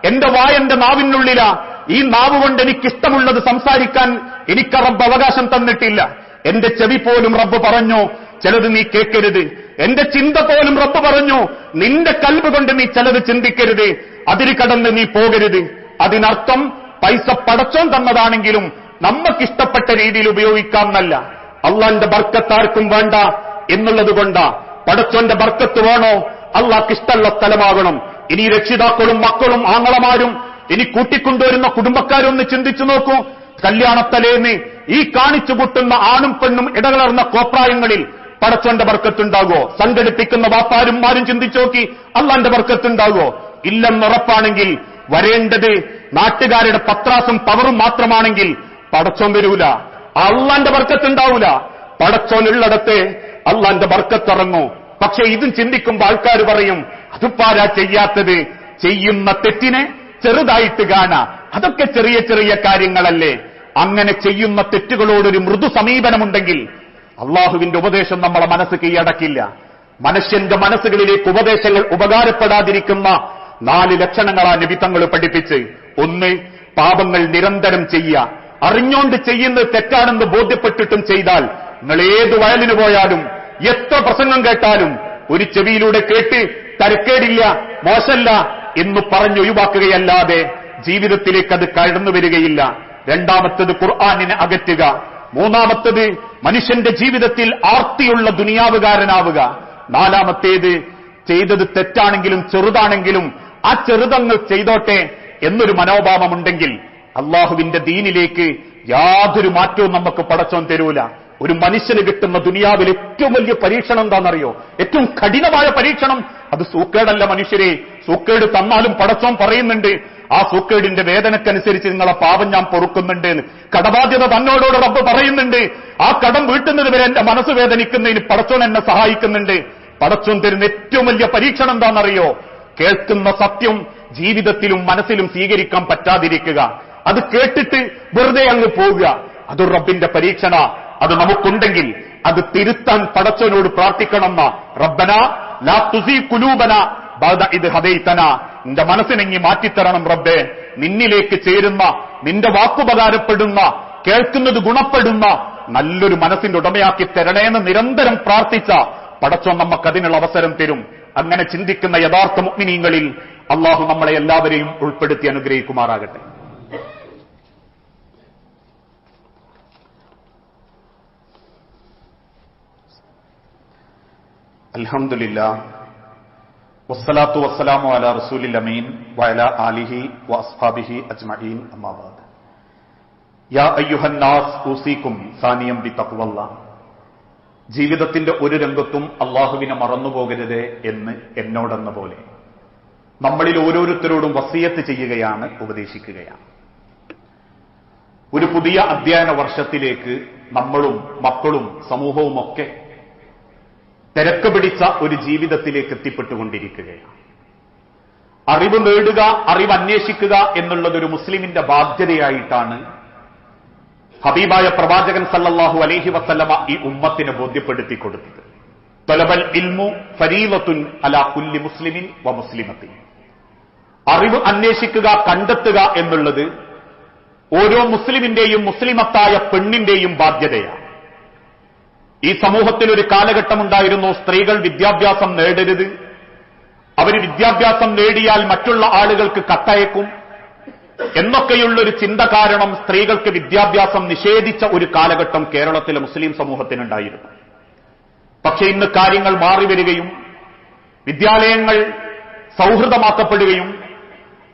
എന്റെ വായന്റെ നാവിനുള്ളിലാ, ഈ നാവ് കൊണ്ട് എനിക്കിഷ്ടമുള്ളത് സംസാരിക്കാൻ എനിക്ക് റബ്ബ് അവകാശം തന്നിട്ടില്ല. എന്റെ ചെവി പോലും റബ്ബ് പറഞ്ഞു ചിലത് നീ കേൾക്കരുത്. എന്റെ ചിന്ത പോലും റബ്ബ് പറഞ്ഞു നിന്റെ കൽബ് കൊണ്ട് നീ ചിലത് ചിന്തിക്കരുത്, അതിന് കടന്ന് നീ പോകരുത്. അതിനർത്ഥം പൈസ പടച്ചോൻ തന്നതാണെങ്കിലും നമുക്കിഷ്ടപ്പെട്ട രീതിയിൽ ഉപയോഗിക്കാമെന്നല്ല. അള്ളാന്റെ ബർക്കത്ത് ആർക്കും വേണ്ട എന്നുള്ളത് കൊണ്ടാ. പടച്ചോന്റെ ബർക്കത്ത് വേണോ? അള്ളാഹ്ക്ക് ഇഷ്ടമുള്ള സ്ഥലമാകണം. ഇനി രക്ഷിതാക്കളും മക്കളും ആങ്ങളമാരും ഇനി കൂട്ടിക്കൊണ്ടുവരുന്ന കുടുംബക്കാരും ഒന്ന് ചിന്തിച്ചു നോക്കൂ. കല്യാണത്തലേന്ന് ഈ കാണിച്ചു കൂട്ടുന്ന ആണും പെണ്ണും ഇടകലർന്ന കോപ്രായങ്ങളിൽ പടച്ചോന്റെ ബർക്കത്തുണ്ടാകുമോ? സംഘടിപ്പിക്കുന്ന വാപ്പാരുമാരും ചിന്തിച്ചു നോക്കി, അള്ളാന്റെ ബർക്കത്തുണ്ടാകുമോ? ഇല്ലെന്നുറപ്പാണെങ്കിൽ വരേണ്ടത് നാട്ടുകാരുടെ പത്രാസും പവറും മാത്രമാണെങ്കിൽ പടച്ചോൻ വരൂല, അള്ളാന്റെ ബർക്കത്തുണ്ടാവൂല. പടച്ചോനുള്ളിടത്ത് അള്ളാന്റെ ബർക്കത്തിറങ്ങൂ. പക്ഷെ ഇതും ചിന്തിക്കുമ്പോൾ ആൾക്കാർ പറയും അതുപ്പാരാ ചെയ്യാത്തത്, ചെയ്യുന്ന തെറ്റിനെ ചെറുതായിട്ട് കാണാ, അതൊക്കെ ചെറിയ ചെറിയ കാര്യങ്ങളല്ലേ. അങ്ങനെ ചെയ്യുന്ന തെറ്റുകളോടൊരു മൃദു സമീപനമുണ്ടെങ്കിൽ അള്ളാഹുവിന്റെ ഉപദേശം നമ്മളെ മനസ്സ് കീഴടക്കില്ല. മനുഷ്യന്റെ മനസ്സുകളിലേക്ക് ഉപദേശങ്ങൾ ഉപകാരപ്പെടാതിരിക്കുന്ന 4 ലക്ഷണങ്ങളാ നബി തങ്ങൾ പഠിപ്പിച്ച്. 1, പാപങ്ങൾ നിരന്തരം ചെയ്യുക. അറിഞ്ഞോണ്ട് ചെയ്യുന്നത് തെറ്റാണെന്ന് ബോധ്യപ്പെട്ടിട്ടും ചെയ്താൽ നിങ്ങൾ ഏത് വയലിന് പോയാലും എത്ര പ്രസംഗം കേട്ടാലും ഒരു ചെവിയിലൂടെ കേട്ട് തരക്കേടില്ല, മോശമല്ല എന്ന് പറഞ്ഞൊഴിവാക്കുകയല്ലാതെ ജീവിതത്തിലേക്ക് അത് കടന്നു വരികയില്ല. 2ാമത്തത് ഖുർആനിനെ അകറ്റുക. 3ാമത്തത് മനുഷ്യന്റെ ജീവിതത്തിൽ ആർത്തിയുള്ള ദുനിയാവുകാരനാവുക. 4ാമത്തേത് ചെയ്തത് തെറ്റാണെങ്കിലും ചെറുതാണെങ്കിലും ആ ചെറുതങ്ങൾ ചെയ്തോട്ടെ എന്നൊരു മനോഭാവമുണ്ടെങ്കിൽ അള്ളാഹുവിന്റെ ദീനിലേക്ക് യാതൊരു മാറ്റവും നമുക്ക് പടച്ചോൻ തരൂല. ഒരു മനുഷ്യന് കിട്ടുന്ന ദുനിയാവിൽ ഏറ്റവും വലിയ പരീക്ഷണം എന്താണെന്നറിയോ? ഏറ്റവും കഠിനമായ പരീക്ഷണം അത് സൂക്കേടല്ല മനുഷ്യരെ. സൂക്കേട് തന്നാലും പടച്ചോൻ പറയുന്നുണ്ട് ആ സൂക്കേടിന്റെ വേദനക്കനുസരിച്ച് നിങ്ങളെ പാപം ഞാൻ പൊറുക്കുന്നുണ്ട് എന്ന്. കടബാധ്യത തന്നോടോട് റബ്ബ് പറയുന്നുണ്ട്. ആ കടം വീട്ടുന്നത് വരെ എന്റെ മനസ്സ് വേദനിക്കുന്നതിന് പടച്ചോൻ എന്നെ സഹായിക്കുന്നുണ്ട്. പടച്ചോൻ തരുന്ന ഏറ്റവും വലിയ പരീക്ഷണം എന്താണെന്നറിയോ? കേൾക്കുന്ന സത്യം ജീവിതത്തിലും മനസ്സിലും സ്വീകരിക്കാൻ പറ്റാതിരിക്കുക, അത് കേട്ടിട്ട് വെറുതെ അങ്ങ് പോവുക. അത് റബ്ബിന്റെ പരീക്ഷണ. അത് നമുക്കുണ്ടെങ്കിൽ അത് തിരുത്താൻ പടച്ചോനോട് പ്രാർത്ഥിക്കണമെന്ന റബ്ബന ലാ തുസീ ഖുലൂബന ബഅദ ഇദ് ഹദൈതന. നിന്റെ മനസ്സിനെങ്ങി മാറ്റിത്തരണം റബ്ബേ, നിന്നിലേക്ക് ചേരുന്ന, നിന്റെ വാക്കുപകാരപ്പെടുന്ന, കേൾക്കുന്നത് ഗുണപ്പെടുന്ന നല്ലൊരു മനസ്സിന്റെ ഉടമയാക്കി തരണേന്ന് നിരന്തരം പ്രാർത്ഥിച്ച പടച്ചോൻ നമുക്കതിനുള്ള അവസരം തരും. അങ്ങനെ ചിന്തിക്കുന്ന യഥാർത്ഥ മുഅ്മിനീങ്ങളിൽ അള്ളാഹു നമ്മളെ എല്ലാവരെയും ഉൾപ്പെടുത്തി അനുഗ്രഹിക്കുമാറാകട്ടെ. അൽഹംദുലില്ലാഹ് വസ്സലാത്തു വസ്സലാമു അലാ റസൂലിൽ അമീൻ വഅലാ ആലിഹി വഅസ്ഹാബിഹി അജ്മഈൻ അമ്മാ ബഅദ്. യാ അയ്യുഹന്നാസ് ഊസീകും സാനിയം ബിതഖ്വല്ലാഹ്. ജീവിതത്തിന്റെ ഒരു രംഗത്തും അള്ളാഹുവിനെ മറന്നുപോകരുത് എന്ന് എന്നോടെന്ന പോലെ നമ്മളിൽ ഓരോരുത്തരോടും വസിയത്ത് ചെയ്യുകയാണ്, ഉപദേശിക്കുകയാണ്. ഒരു പുതിയ അധ്യയന വർഷത്തിലേക്ക് നമ്മളും മക്കളും സമൂഹവുമൊക്കെ തിരക്ക് പിടിച്ച ഒരു ജീവിതത്തിലേക്ക് എത്തിപ്പെട്ടുകൊണ്ടിരിക്കുകയാണ്. അറിവ് നേടുക, അറിവ് അന്വേഷിക്കുക എന്നുള്ളതൊരു മുസ്ലിമിന്റെ ബാധ്യതയായിട്ടാണ് ഹബീബായ പ്രവാചകൻ സല്ലല്ലാഹു അലൈഹി വസല്ലമ ഈ ഉമ്മത്തിന് ബോധ്യപ്പെടുത്തി കൊടുത്തത്. തലബൽ ഇൽമു ഫരീളത്തുൻ അലാ കുല്ലി മുസ്ലിമിൻ വ മുസ്ലിമത്തിൻ. അറിവ് അന്വേഷിക്കുക, കണ്ടെത്തുക എന്നുള്ളത് ഓരോ മുസ്ലിമിന്റെയും മുസ്ലിമത്തായ പെണ്ണിന്റെയും ബാധ്യതയാണ്. ഈ സമൂഹത്തിൽ ഒരു കാലഘട്ടമുണ്ടായിരുന്നു, സ്ത്രീകൾ വിദ്യാഭ്യാസം നേടരുത്, അവർ വിദ്യാഭ്യാസം നേടിയാൽ മറ്റുള്ള ആളുകൾക്ക് കത്തയക്കും എന്നൊക്കെയുള്ളൊരു ചിന്ത കാരണം സ്ത്രീകൾക്ക് വിദ്യാഭ്യാസം നിഷേധിച്ച ഒരു കാലഘട്ടം കേരളത്തിലെ മുസ്ലിം സമൂഹത്തിനുണ്ടായിരുന്നു. പക്ഷേ ഇന്ന് കാര്യങ്ങൾ മാറിവരികയും വിദ്യാലയങ്ങൾ സൗഹൃദമാക്കപ്പെടുകയും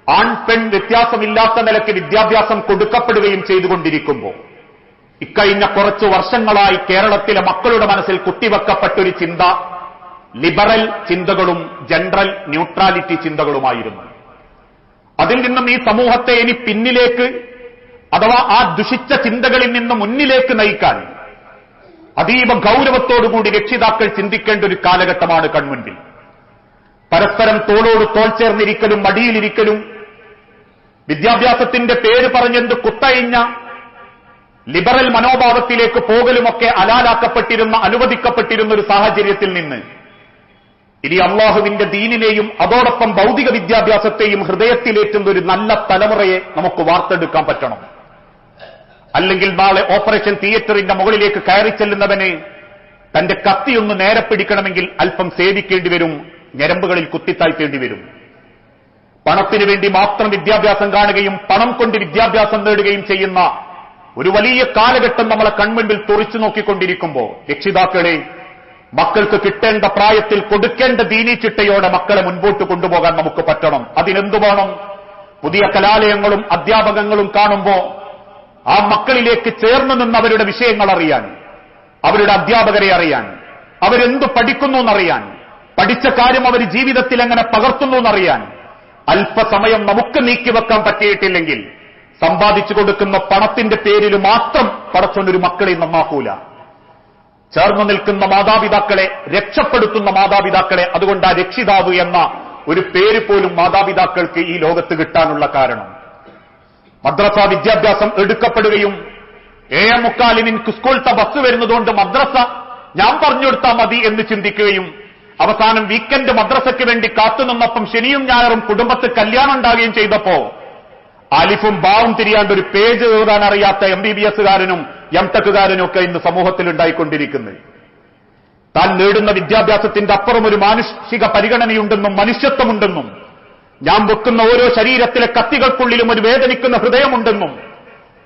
ആൺ പെൺ വ്യത്യാസമില്ലാത്ത നിലയ്ക്ക് വിദ്യാഭ്യാസം കൊടുക്കപ്പെടുകയും ചെയ്തുകൊണ്ടിരിക്കുമ്പോൾ ഇക്കഴിഞ്ഞ കുറച്ചു വർഷങ്ങളായി കേരളത്തിലെ മക്കളുടെ മനസ്സിൽ കുത്തിവെക്കപ്പെട്ടൊരു ചിന്ത ലിബറൽ ചിന്തകളും ജനറൽ ന്യൂട്രാലിറ്റി ചിന്തകളുമായിരുന്നു. അതിൽ നിന്നും ഈ സമൂഹത്തെ ഇനി പിന്നിലേക്ക്, അഥവാ ആ ദുഷിച്ച ചിന്തകളിൽ നിന്ന് മുന്നിലേക്ക് നയിക്കാൻ അതീവ ഗൗരവത്തോടുകൂടി രക്ഷിതാക്കൾ ചിന്തിക്കേണ്ട ഒരു കാലഘട്ടമാണ് കൺമുൻപിൽ. പരസ്പരം തോളോട് തോൾ ചേർന്നിരിക്കലും മടിയിലിരിക്കലും വിദ്യാഭ്യാസത്തിന്റെ പേര് പറഞ്ഞെന്ത് കുത്തഴിഞ്ഞ ലിബറൽ മനോഭാവത്തിലേക്ക് പോകലുമൊക്കെ അലാലാക്കപ്പെട്ടിരുന്ന, അനുവദിക്കപ്പെട്ടിരുന്ന ഒരു സാഹചര്യത്തിൽ നിന്ന് ഇനി അള്ളാഹുവിന്റെ ദീനിനെയും അതോടൊപ്പം ഭൗതിക വിദ്യാഭ്യാസത്തെയും ഹൃദയത്തിലേറ്റുന്ന ഒരു നല്ല തലമുറയെ നമുക്ക് വാർത്തെടുക്കാൻ പറ്റണം. അല്ലെങ്കിൽ നാളെ ഓപ്പറേഷൻ തിയേറ്ററിന്റെ മുകളിലേക്ക് കയറി ചെല്ലുന്നവന് തന്റെ കത്തിയൊന്ന് നേരെ പിടിക്കണമെങ്കിൽ അല്പം സേവിക്കേണ്ടി വരും, ഞരമ്പുകളിൽ കുത്തിത്താഴ്ത്തേണ്ടി വരും. പണത്തിനു വേണ്ടി മാത്രം വിദ്യാഭ്യാസം കാണുകയും പണം കൊണ്ട് വിദ്യാഭ്യാസം നേടുകയും ചെയ്യുന്ന ഒരു വലിയ കാലഘട്ടം നമ്മളെ കൺമുൻപിൽ തുറിച്ചു നോക്കിക്കൊണ്ടിരിക്കുമ്പോൾ രക്ഷിതാക്കളെ മക്കൾക്ക് കിട്ടേണ്ട പ്രായത്തിൽ കൊടുക്കേണ്ട ദീനീ ചിട്ടയോടെ മക്കളെ മുൻപോട്ട് കൊണ്ടുപോകാൻ നമുക്ക് പറ്റണം. അതിനെന്തു വേണം? പുതിയ കലാലയങ്ങളും അധ്യാപകങ്ങളും കാണുമ്പോൾ ആ മക്കളിലേക്ക് ചേർന്ന് നിന്ന് അവരുടെ വിഷയങ്ങൾ അറിയാൻ, അവരുടെ അധ്യാപകരെ അറിയാൻ, അവരെന്തു പഠിക്കുന്നു എന്നറിയാൻ, പഠിച്ച കാര്യം അവർ ജീവിതത്തിൽ എങ്ങനെ പകർത്തുന്നു എന്നറിയാൻ അല്പസമയം നമുക്ക് നീക്കിവെക്കാൻ പറ്റിയിട്ടില്ലെങ്കിൽ സമ്പാദിച്ചു കൊടുക്കുന്ന പണത്തിന്റെ പേരിൽ മാത്രം പടച്ചൊന്നൊരു മക്കളെ നന്നാക്കൂല. ചേർന്നു നിൽക്കുന്ന മാതാപിതാക്കളെ, രക്ഷപ്പെടുത്തുന്ന മാതാപിതാക്കളെ, അതുകൊണ്ട് ആ രക്ഷിതാവ് എന്ന ഒരു പേര് പോലും മാതാപിതാക്കൾക്ക് ഈ ലോകത്ത് കിട്ടാനുള്ള കാരണം മദ്രസ വിദ്യാഭ്യാസം എടുക്കപ്പെടുകയും 7:45 സ്കൂളത്തെ ബസ് വരുന്നതുകൊണ്ട് മദ്രസ ഞാൻ പറഞ്ഞു കൊടുത്താൽ മതി എന്ന് ചിന്തിക്കുകയും അവസാനം വീക്കെൻഡ് മദ്രസയ്ക്ക് വേണ്ടി കാത്തുനിന്നപ്പം ശനിയും ഞായറും കുടുംബത്തിൽ കല്യാണം ഉണ്ടാകുകയും ചെയ്തപ്പോ അലിഫും ബാവും തിരിയാണ്ട് ഒരു പേജ് എഴുതാൻ അറിയാത്ത MBBS-കാരനും MTech-കാരനും ഒക്കെ ഇന്ന് സമൂഹത്തിൽ ഉണ്ടായിക്കൊണ്ടിരിക്കുന്നത്. താൻ നേടുന്ന വിദ്യാഭ്യാസത്തിന്റെ അപ്പുറം ഒരു മാനുഷിക പരിഗണനയുണ്ടെന്നും മനുഷ്യത്വമുണ്ടെന്നും ഞാൻ വെക്കുന്ന ഓരോ ശരീരത്തിലെ കത്തികൾക്കുള്ളിലും ഒരു വേദനിക്കുന്ന ഹൃദയമുണ്ടെന്നും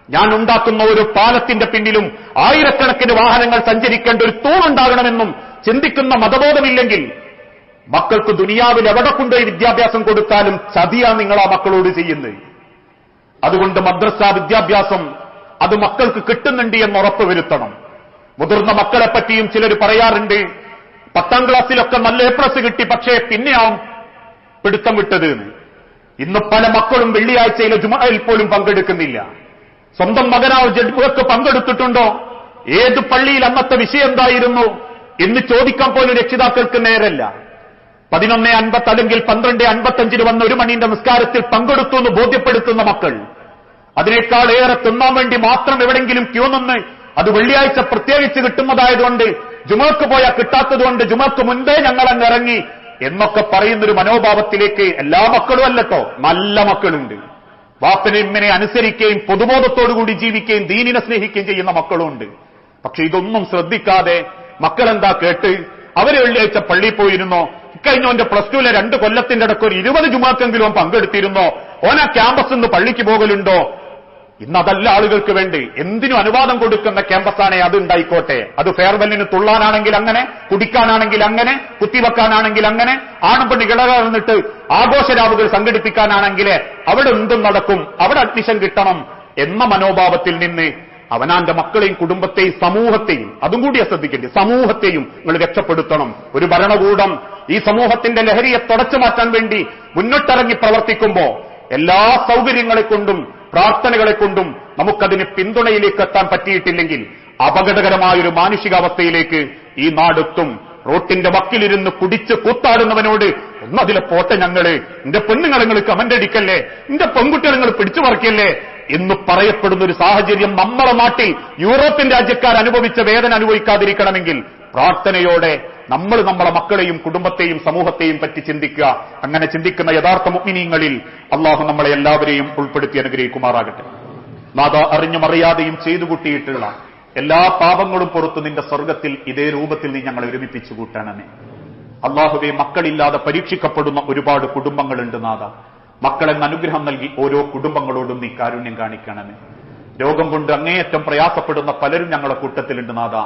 ഞാൻ ഉണ്ടാക്കുന്ന ഒരു പാലത്തിന്റെ പിന്നിലും ആയിരക്കണക്കിന് വാഹനങ്ങൾ സഞ്ചരിക്കേണ്ട ഒരു തൂണുണ്ടാകണമെന്നും ചിന്തിക്കുന്ന മതബോധമില്ലെങ്കിൽ മക്കൾക്ക് ദുനിയാവിൽ എവിടെ കൊണ്ടുപോയി വിദ്യാഭ്യാസം കൊടുത്താലും ചതിയാ നിങ്ങൾ ആ മക്കളോട് ചെയ്യുന്നത്. അതുകൊണ്ട് മദ്രസ വിദ്യാഭ്യാസം അത് മക്കൾക്ക് കിട്ടുന്നുണ്ട് എന്ന് ഉറപ്പുവരുത്തണം. മുതിർന്ന മക്കളെ പറ്റിയും ചിലർ പറയാറുണ്ട്, 10ാം ക്ലാസ്സിലൊക്കെ നല്ല A+ കിട്ടി, പക്ഷേ പിന്നെയാവും പിടുത്തം വിട്ടത്. ഇന്ന് പല മക്കളും വെള്ളിയാഴ്ചയിലെ ജുമുഅയിൽ പോലും പങ്കെടുക്കുന്നില്ല. സ്വന്തം മകനാവ് ജഡ്ബുക്ക് പങ്കെടുത്തിട്ടുണ്ടോ? ഏത് പള്ളിയിൽ അന്നത്തെ വിഷയം എന്തായിരുന്നു എന്ന് ചോദിക്കാൻ പോലും രക്ഷിതാക്കൾക്ക് നേരല്ല. 11:50 അല്ലെങ്കിൽ 12:55 വന്ന 1 മണിന്റെ നിസ്കാരത്തിൽ പങ്കെടുത്തു എന്ന് ബോധ്യപ്പെടുത്തുന്ന മക്കൾ, അതിനേക്കാൾ ഏറെ തിന്നാൻ വേണ്ടി മാത്രം എവിടെങ്കിലും ക്യൂ നിന്ന് അത് വെള്ളിയാഴ്ച പ്രത്യേകിച്ച് കിട്ടുന്നതായതുകൊണ്ട് ജുമക്ക് പോയാൽ കിട്ടാത്തതുകൊണ്ട് ജുമക്ക് മുൻപേ ഞങ്ങളങ്ങ് ഇറങ്ങി എന്നൊക്കെ പറയുന്നൊരു മനോഭാവത്തിലേക്ക് എല്ലാ മക്കളും അല്ലട്ടോ, നല്ല മക്കളുണ്ട്. വാപ്പനെ ഇമ്മനെ അനുസരിക്കുകയും പൊതുബോധത്തോടുകൂടി ജീവിക്കുകയും ദീനിനെ സ്നേഹിക്കുകയും ചെയ്യുന്ന മക്കളുമുണ്ട്. പക്ഷെ ഇതൊന്നും ശ്രദ്ധിക്കാതെ മക്കളെന്താ കേട്ട് അവര് വെള്ളിയാഴ്ച പള്ളിയിൽ പോയിരുന്നോ, ഇക്കഴിഞ്ഞോന്റെ +2 2 കൊല്ലത്തിന്റെ ഇടയ്ക്ക് ഒരു 20 ജുമാക്കെങ്കിലും പങ്കെടുത്തിരുന്നോ, ഓന ക്യാമ്പസ് നിന്ന് പള്ളിക്ക് പോകലുണ്ടോ, ഇന്നതല്ല ആളുകൾക്ക് വേണ്ടി. എന്തിനും അനുവാദം കൊടുക്കുന്ന ക്യാമ്പസാണേ അത് ഉണ്ടായിക്കോട്ടെ. അത് ഫെയർവെല്ലിന് തുള്ളാനാണെങ്കിൽ അങ്ങനെ, കുടിക്കാനാണെങ്കിൽ അങ്ങനെ, കുത്തിവെക്കാനാണെങ്കിൽ അങ്ങനെ, ആണുപെണ്ണ് കിടകർന്നിട്ട് ആഘോഷരാവുകൾ സംഘടിപ്പിക്കാനാണെങ്കിൽ അവിടെ എന്തും നടക്കും, അവിടെ അഡ്മിഷൻ കിട്ടണം എന്ന മനോഭാവത്തിൽ നിന്ന് അവനാന്റെ മക്കളെയും കുടുംബത്തെയും സമൂഹത്തെയും, അതും കൂടി ശ്രദ്ധിക്കേണ്ടി, സമൂഹത്തെയും നിങ്ങൾ രക്ഷപ്പെടുത്തണം. ഒരു ഭരണകൂടം ഈ സമൂഹത്തിന്റെ ലഹരിയെ തുടച്ചു മാറ്റാൻ വേണ്ടി മുന്നിട്ടിറങ്ങി പ്രവർത്തിക്കുമ്പോ എല്ലാ സൗകര്യങ്ങളെ കൊണ്ടും പ്രാർത്ഥനകളെ കൊണ്ടും നമുക്കതിന് പിന്തുണയിലേക്ക് എത്താൻ പറ്റിയിട്ടില്ലെങ്കിൽ അപകടകരമായൊരു മാനുഷികാവസ്ഥയിലേക്ക് ഈ നാടെത്തും. റോട്ടിന്റെ വക്കിലിരുന്ന് കുടിച്ച് കൂത്താടുന്നവനോട് ഒന്നതിലെ പോട്ടെ ഞങ്ങള്, എന്റെ പെണ്ണുങ്ങൾ നിങ്ങൾ കമന്റ് അടിക്കല്ലേ, എന്റെ പെൺകുട്ടികൾ നിങ്ങൾ പിടിച്ചു പറിക്കല്ലേ എന്ന് പറയപ്പെടുന്ന ഒരു സാഹചര്യം നമ്മളെ നാട്ടിൽ യൂറോപ്യൻ രാജ്യക്കാർ അനുഭവിച്ച വേദന അനുഭവിക്കാതിരിക്കണമെങ്കിൽ പ്രാർത്ഥനയോടെ നമ്മൾ നമ്മളെ മക്കളെയും കുടുംബത്തെയും സമൂഹത്തെയും പറ്റി ചിന്തിക്കുക. അങ്ങനെ ചിന്തിക്കുന്ന യഥാർത്ഥ മുഅ്മിനീങ്ങളിൽ അള്ളാഹു നമ്മളെ എല്ലാവരെയും ഉൾപ്പെടുത്തി അനുഗ്രഹിക്കുമാറാകട്ടെ. നാഥ, അറിഞ്ഞും അറിയാതെയും ചെയ്തു കൂട്ടിയിട്ടുള്ള എല്ലാ പാപങ്ങളും പുറത്ത് നിന്റെ സ്വർഗത്തിൽ ഇതേ രൂപത്തിൽ നീ ഞങ്ങളെ ഒരുമിപ്പിച്ചു കൂട്ടണമേ. അള്ളാഹുവെ, മക്കളില്ലാതെ പരീക്ഷിക്കപ്പെടുന്ന ഒരുപാട് കുടുംബങ്ങളുണ്ട് നാഥ. മക്കളെന്ന് അനുഗ്രഹം നൽകി ഓരോ കുടുംബങ്ങളോടും നീ കാരുണ്യം കാണിക്കണമേ. രോഗം കൊണ്ട് അങ്ങേയറ്റം പ്രയാസപ്പെടുന്ന പലരും ഞങ്ങളുടെ കൂട്ടത്തിലുണ്ട് നാഥ.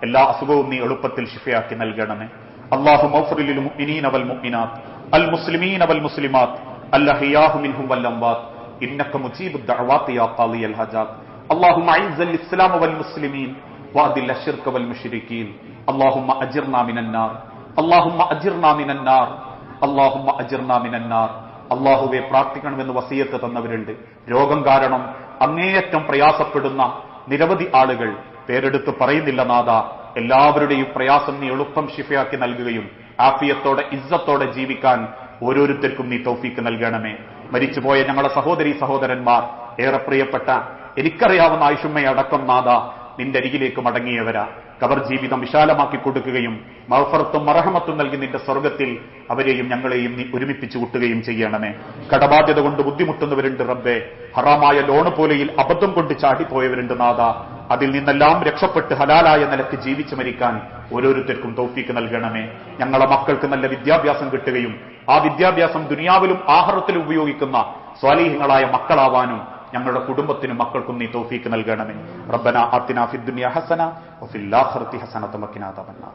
എല്ലാ അസുഖവും നീ എളുപ്പത്തിൽ ശിഫയാക്കി നൽകണമേ. അല്ലാഹു മഗ്ഫിർ ലിൽ മുഅ്മിനീന വൽ മുഅ്മിനാത്ത് അൽ മുസ്ലിമീന വൽ മുസ്ലിമാത്ത് അൽഹയാഹു മിൻഹും വൽ അംവാത്ത് ഇന്നക മുജീബുദ് ദഅവാതി യാ ഖാദിയൽ ഹജാത്ത്. اللهم اعز الاسلام والمسلمين واذل الشرك والمشركين. اللهم اجرنا من النار. اللهم اجرنا من النار. اللهم اجرنا من النار. അല്ലാഹുവേ, പ്രാർത്ഥിക്കണമെന്ന് വസിയത്ത് തന്നവരുണ്ട്. രോഗം കാരണം അങ്ങേയറ്റം പ്രയാസപ്പെടുന്ന നിരവധി ആളുകൾ, പേരെടുത്ത് പറയുന്നില്ല നാഥ. എല്ലാവരുടെയും പ്രയാസം നീ എളുപ്പം ശിഫയാക്കി നൽകുകയും ആഫിയത്തോടെ ഇസ്സത്തോടെ ജീവിക്കാൻ ഓരോരുത്തർക്കും നീ തൗഫീക്ക് നൽകണമേ. മരിച്ചുപോയ ഞങ്ങളുടെ സഹോദരീ സഹോദരന്മാർ, ഏറെ പ്രിയപ്പെട്ട എനിക്കറിയാവുന്ന ആയിഷുമ്മയടക്കം നാഥ, നിന്റെ അരികിലേക്ക് മടങ്ങിയവരാ. ഖബർ ജീവിതം വിശാലമാക്കി കൊടുക്കുകയും മഗ്ഫിറത്തും മർഹമത്തും നൽകി നിന്റെ സ്വർഗത്തിൽ അവരെയും ഞങ്ങളെയും നീ ഒരുമിപ്പിച്ചു കൂട്ടുകയും ചെയ്യണമേ. കടബാധ്യത കൊണ്ട് ബുദ്ധിമുട്ടുന്നവരുണ്ട് റബ്ബേ. ഹറാമായ ലോണ് പോലെയിൽ അബദ്ധം കൊണ്ട് ചാടിപ്പോയവരുണ്ട് നാഥ. അതിൽ നിന്നെല്ലാം രക്ഷപ്പെട്ട് ഹലാലായ നിലയ്ക്ക് ജീവിച്ചു മരിക്കാൻ ഓരോരുത്തർക്കും തൗഫീക്ക് നൽകണമേ. ഞങ്ങളെ മക്കൾക്ക് നല്ല വിദ്യാഭ്യാസം കിട്ടുകയും ആ വിദ്യാഭ്യാസം ദുനിയാവിലും ആഖിറത്തിലും ഉപയോഗിക്കുന്ന സ്വാലിഹീങ്ങളായ മക്കളാവാനും ഞങ്ങളുടെ കുടുംബത്തിനും മക്കൾക്കും നീ തൗഫീക്ക് നൽകണമേ. റബ്ബനാ ആതിനാ ഫിദ്ദുനിയ ഹസന വഫിൽ ആഖിറതി ഹസനത വഖിനാ അദാബന്നാർ.